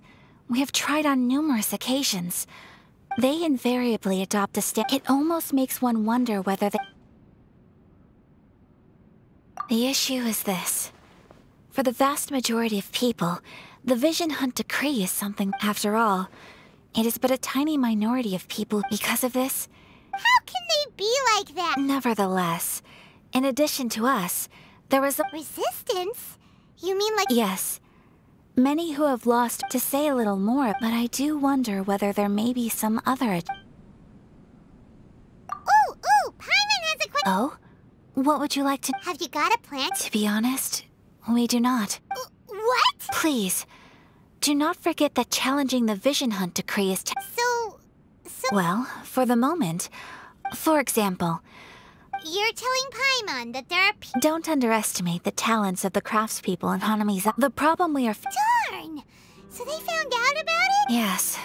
We have tried on numerous occasions. They invariably adopt a stand. It almost makes one wonder whether The issue is this. For the vast majority of people, the Vision Hunt Decree is something... After all, it is but a tiny minority of people. Because of this... How can they be like that? Nevertheless, in addition to us, there was a... Resistance? You mean like... Yes. Many who have lost, to say a little more, but I do wonder whether there may be some other... Ooh, Paimon has a question. Oh? What would you like to... Have you got a plan? To be honest, we do not. What? Please, do not forget that challenging the Vision Hunt Decree is... So... Well, for the moment, for example... You're telling Paimon that there are Don't underestimate the talents of the craftspeople in Hanamiza. The problem we are... Darn! So they found out about it? Yes.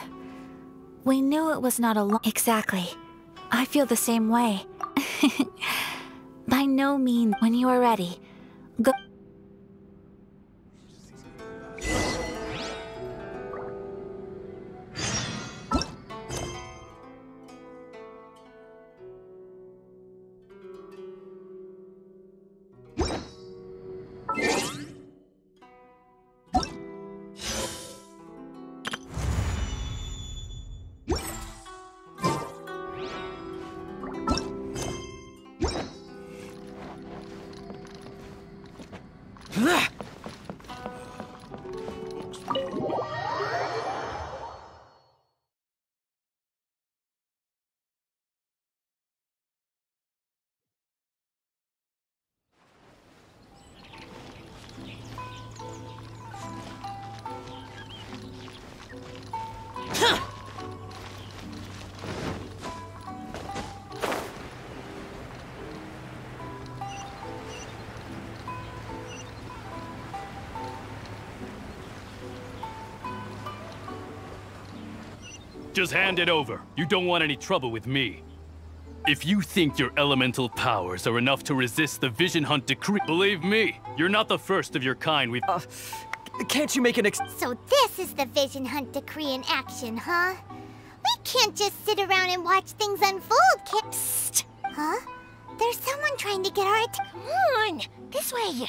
We knew it was not alone. Exactly. I feel the same way. By no means, when you are ready, go... Just hand it over. You don't want any trouble with me. If you think your elemental powers are enough to resist the Vision Hunt Decree, believe me, you're not the first of your kind we've... Can't you make an So this is the Vision Hunt Decree in action, huh? We can't just sit around and watch things unfold, Psst! Huh? There's someone trying to get our attention. Come on! This way!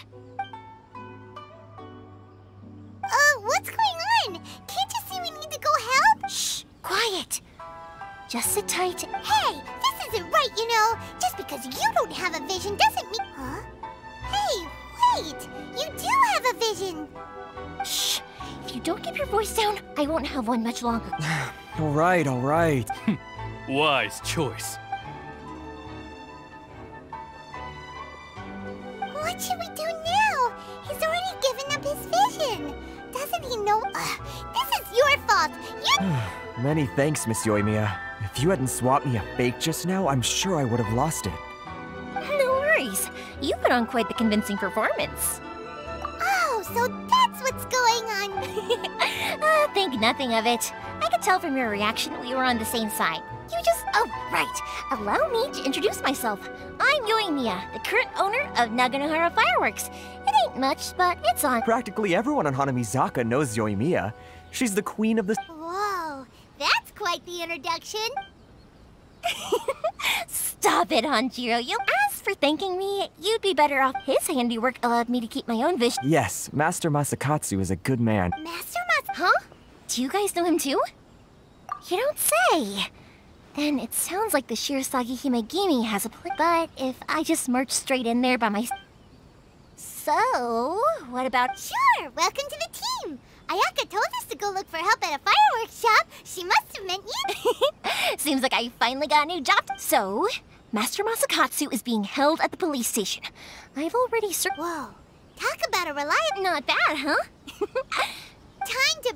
What's going on? Can't you see we need to go help? Shh! Quiet! Just sit tight. Hey! This isn't right, you know! Just because you don't have a vision doesn't mean... Huh? Hey, wait! You do have a vision! Shh! If you don't keep your voice down, I won't have one much longer. All right. Wise choice. What should we do now? He's already given up his vision. Doesn't he know? This is your fault. Many thanks, Miss Euthymia. If you hadn't swapped me a fake just now, I'm sure I would have lost it. No worries. You put on quite the convincing performance. Oh, so that's what's going on. Think nothing of it. I could tell from your reaction we were on the same side. You just... Oh, right. Allow me to introduce myself. I'm Euthymia, the current owner of Naganohara Fireworks. It ain't much, but it's on. Practically everyone on Hanamizaka knows Euthymia. She's the queen of the... Whoa, that's quite the introduction. Stop it, Hanjiro. As for thanking me, you'd be better off. His handiwork allowed me to keep my own vision. Yes, Master Masakatsu is a good man. Master Huh? Do you guys know him too? You don't say. Then it sounds like the Shirasagi Himegimi has a plan. But if I just march straight in there by myself... So, what about... Sure, welcome to the team. Ayaka told us to go look for help at a fireworks shop. She must have meant you. Seems like I finally got a new job. So, Master Masakatsu is being held at the police station. I've already Whoa, talk about a reliable... Not bad, huh? Time to...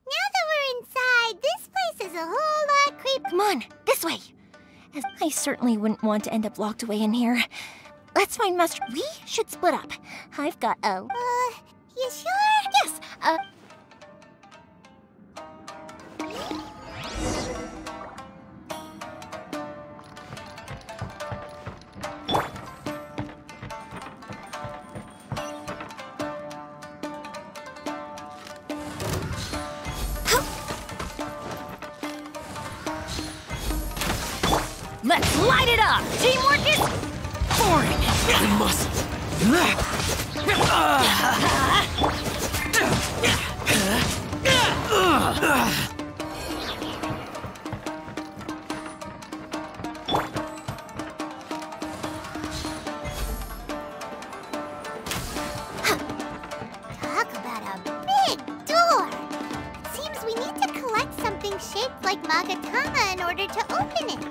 Now that we're inside, this place is a whole lot creepy. Come on, this way. As I certainly wouldn't want to end up locked away in here. Let's find Master... We should split up. I've got a... You sure? Yes, Let's light it up! Teamwork is boring! I must... Talk about a big door. It seems we need to collect something shaped like Magatama in order to open it.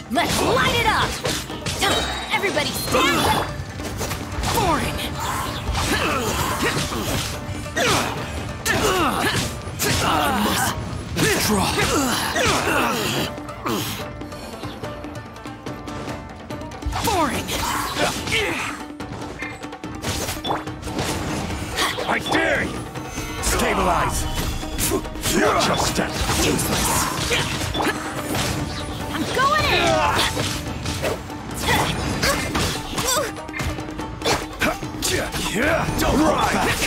Let's light it up! Everybody stand up! Boring! I must withdraw. Boring! I dare you! Stabilize! Watch your step! Useless! I'm going in! Don't look back!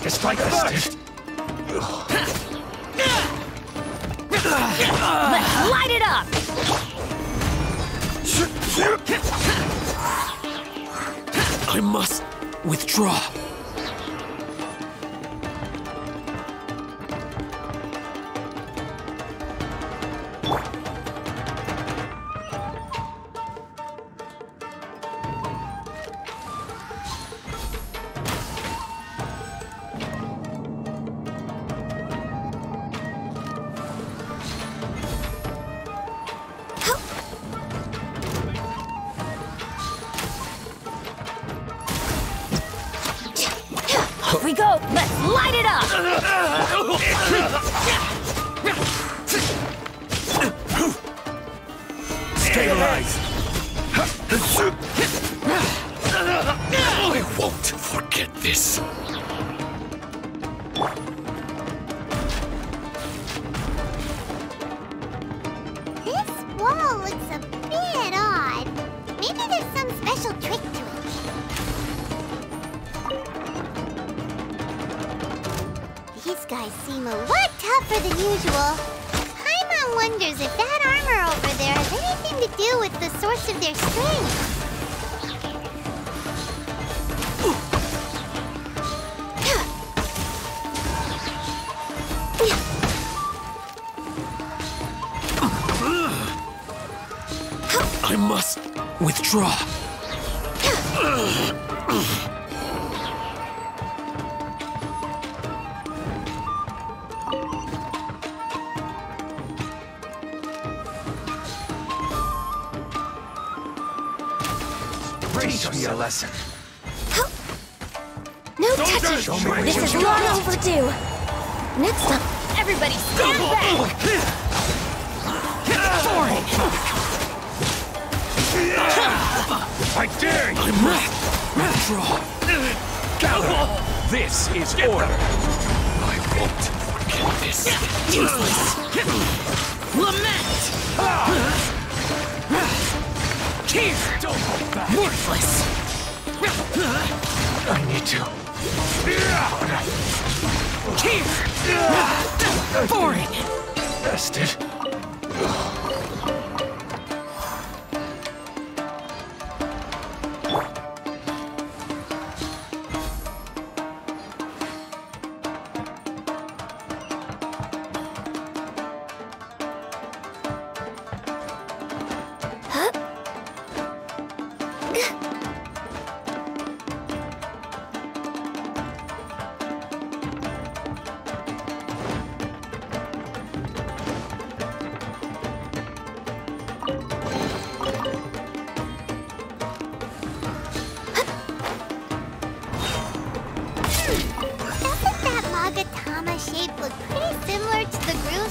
Just like this. Let's light it up! I must withdraw. Let's light it up! Stabilize! I won't forget this. This wall looks a bit odd. Maybe there's some special trick to it. These guys seem a lot tougher than usual. Paimon wonders if that armor over there has anything to do with the source of their strength. I must withdraw. Teach me a lesson. No touching! This is long overdue! Next up, everybody stand back! I dare you! Withdraw. Gather. This is order. I won't forget this. Useless! Lament! Here! Don't hold back! Worthless! I need to. Here! Boring! Bested.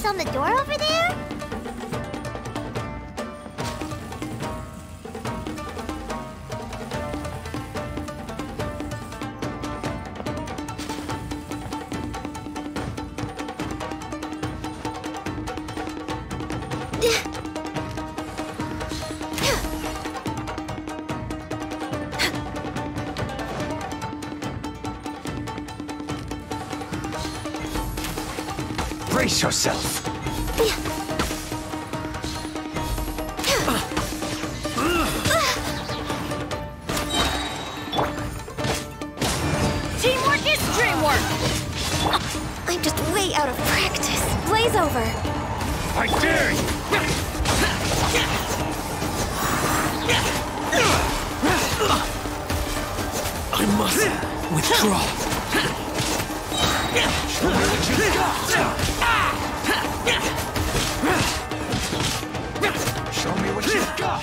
On the door over there? Brace yourself. Teamwork is dreamwork! I'm just way out of practice. Blaze over. I dare you! I must withdraw. Show me what you got! Show me what you got!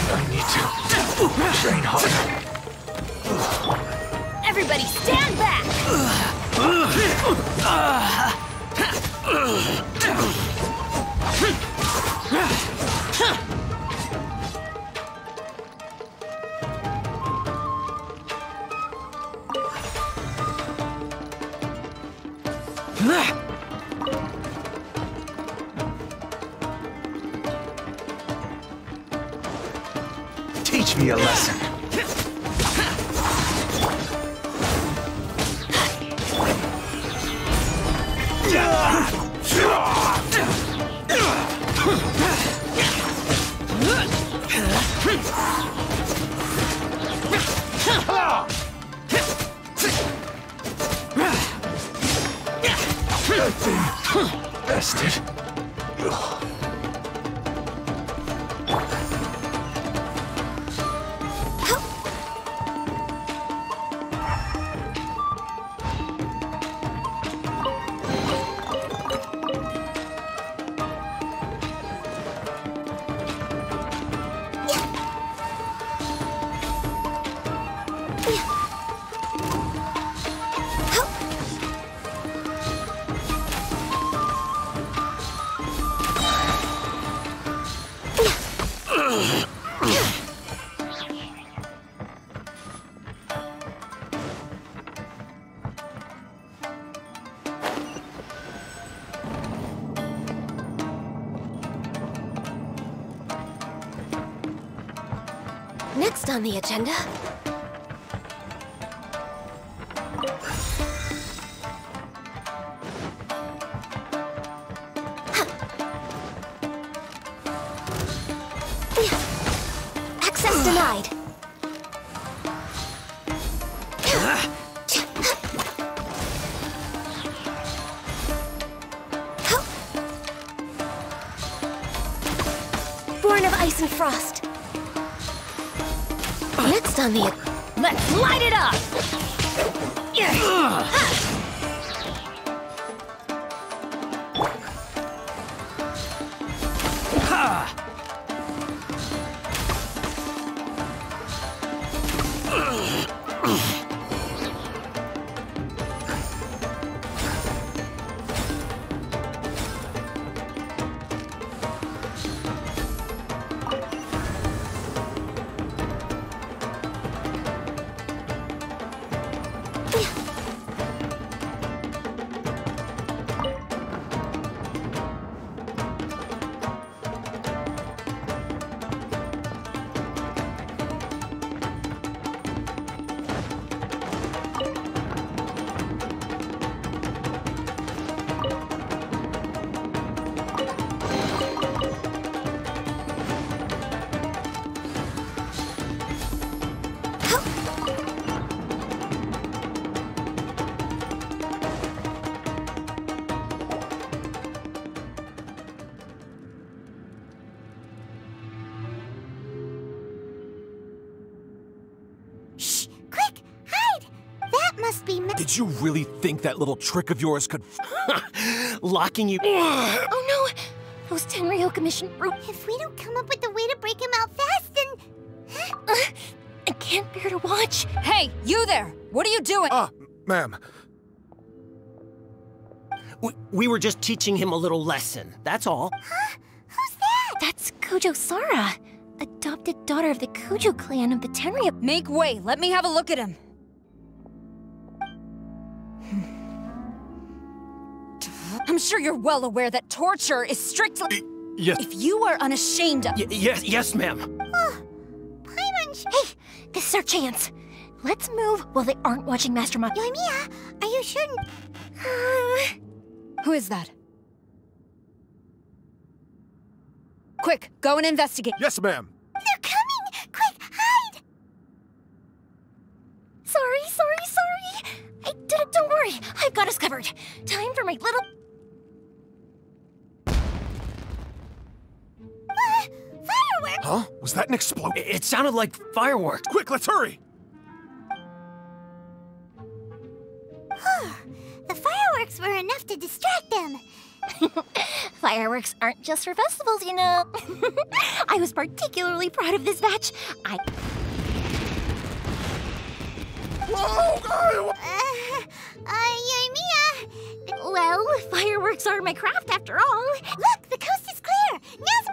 I need to train harder. Everybody stand back! Teach me a lesson. Bested. Next on the agenda... Access denied. Born of ice and frost. Next on the... Let's light it up! Did you really think that little trick of yours could... locking you... Oh no! Those Tenryou Commission... If we don't come up with a way to break him out fast, then... I can't bear to watch. Hey, you there! What are you doing? Ma'am. We were just teaching him a little lesson, that's all. Huh? Who's that? That's Kujo Sara, adopted daughter of the Kujo clan of the Tenryou. Make way, let me have a look at him. I'm sure you're well aware that torture is strictly... Yes. If you are unashamed of... Yes, ma'am. Hey, this is our chance. Let's move while they aren't watching Master Ma. Yoimiya, are you sure? Who is that? Quick, go and investigate. Yes, ma'am. They're coming! Quick, hide! Sorry. I did it, don't worry. I've got us covered. Time for my little... Fireworks! Huh? Was that an explosion? It sounded like fireworks. Quick, let's hurry! The fireworks were enough to distract them. Fireworks aren't just for festivals, you know. I was particularly proud of this batch. Yoimiya! Well, fireworks are my craft after all. Look, the coast is clear. Now's...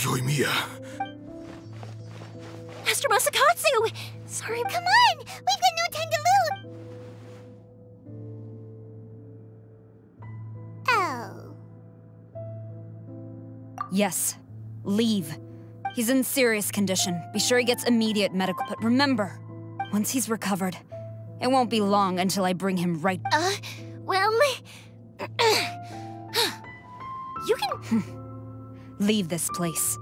Yoimiya. Master Masakatsu! Sorry, come on! We've got no time to lose! Oh. Yes. Leave. He's in serious condition. Be sure he gets immediate medical... But remember, once he's recovered, it won't be long until I bring him right... well... you can... Leave this place.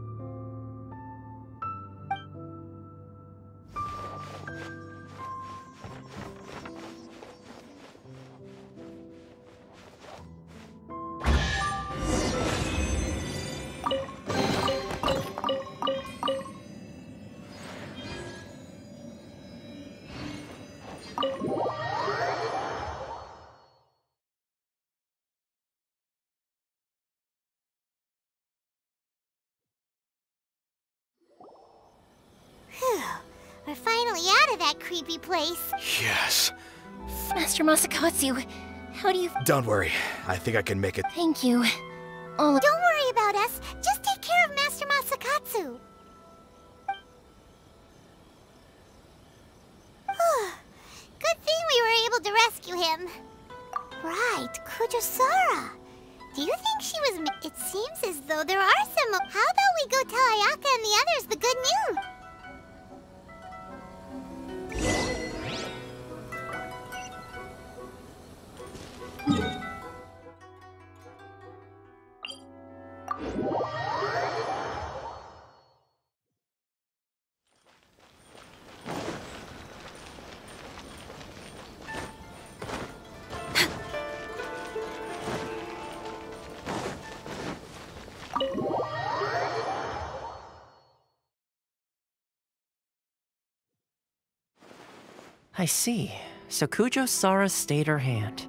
out of that creepy place. Yes. Master Masakatsu, how do you... Don't worry. I think I can make it. Thank you. Don't worry about us. Just take care of Master Masakatsu. Good thing we were able to rescue him. Right, Kujosara. Do you think she was... It seems as though there are some... How about we go tell Ayaka and the others the good news? I see. So Kujosara stayed her hand.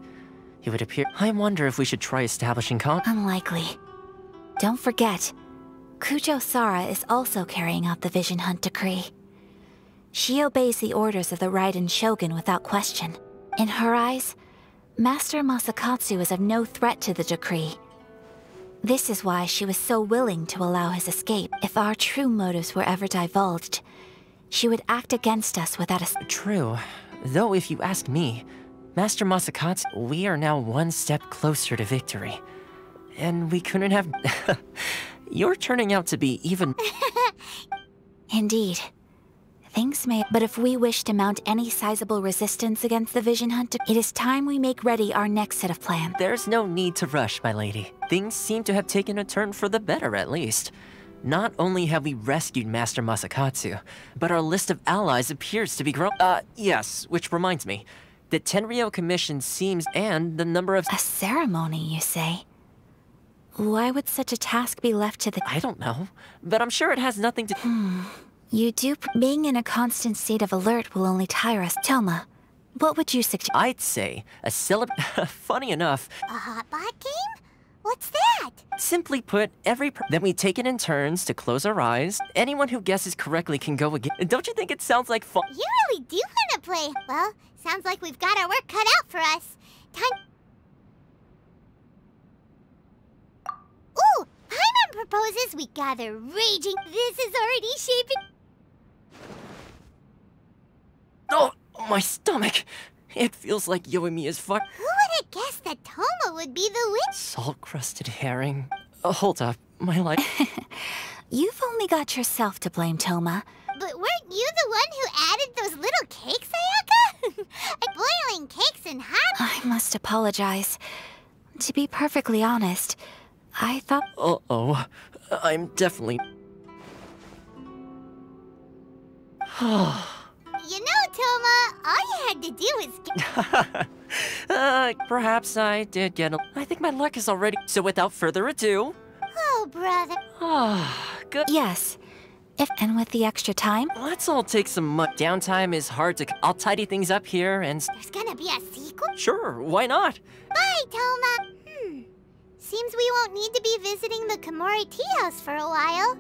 It would appear... I wonder if we should try establishing Unlikely. Don't forget, Kujosara is also carrying out the Vision Hunt decree. She obeys the orders of the Raiden Shogun without question. In her eyes, Master Masakatsu is of no threat to the decree. This is why she was so willing to allow his escape. If our true motives were ever divulged, she would act against us without a... True. Though if you ask me, Master Masakatsu, we are now one step closer to victory. And we couldn't have... You're turning out to be even... Indeed. Things may... But if we wish to mount any sizable resistance against the Vision Hunt, it is time we make ready our next set of plans. There's no need to rush, my lady. Things seem to have taken a turn for the better, at least. Not only have we rescued Master Masakatsu, but our list of allies appears to be growing. Yes, which reminds me. The Tenryou Commission seems... and the number of... A ceremony, you say? Why would such a task be left to the... I don't know, but I'm sure it has nothing to... You do... Being in a constant state of alert will only tire us. Thoma, what would you suggest? I'd say a Funny enough... A hotbot game? What's that? Simply put, then we take it in turns to close our eyes. Anyone who guesses correctly can go again. Don't you think it sounds like fun? You really do want to play. Well, sounds like we've got our work cut out for us. Time... Ooh! Paimon proposes we gather raging... This is already shaping... Oh, my stomach! It feels like Euthymia is fucked. Who would have guessed that Thoma would be the witch? Salt-crusted herring. Hold up, my life. You've only got yourself to blame, Thoma. But weren't you the one who added those little cakes, Ayaka? Boiling cakes and hot... I must apologize. To be perfectly honest, I thought... Uh-oh. I'm definitely... You know, Thoma, all you had to do was perhaps I did get a... I think my luck is already... So without further ado... Oh, brother. Good. Yes. And with the extra time? Let's all take some downtime is hard to... I'll tidy things up here and... There's gonna be a sequel? Sure, why not? Bye, Thoma. Seems we won't need to be visiting the Komore Teahouse for a while.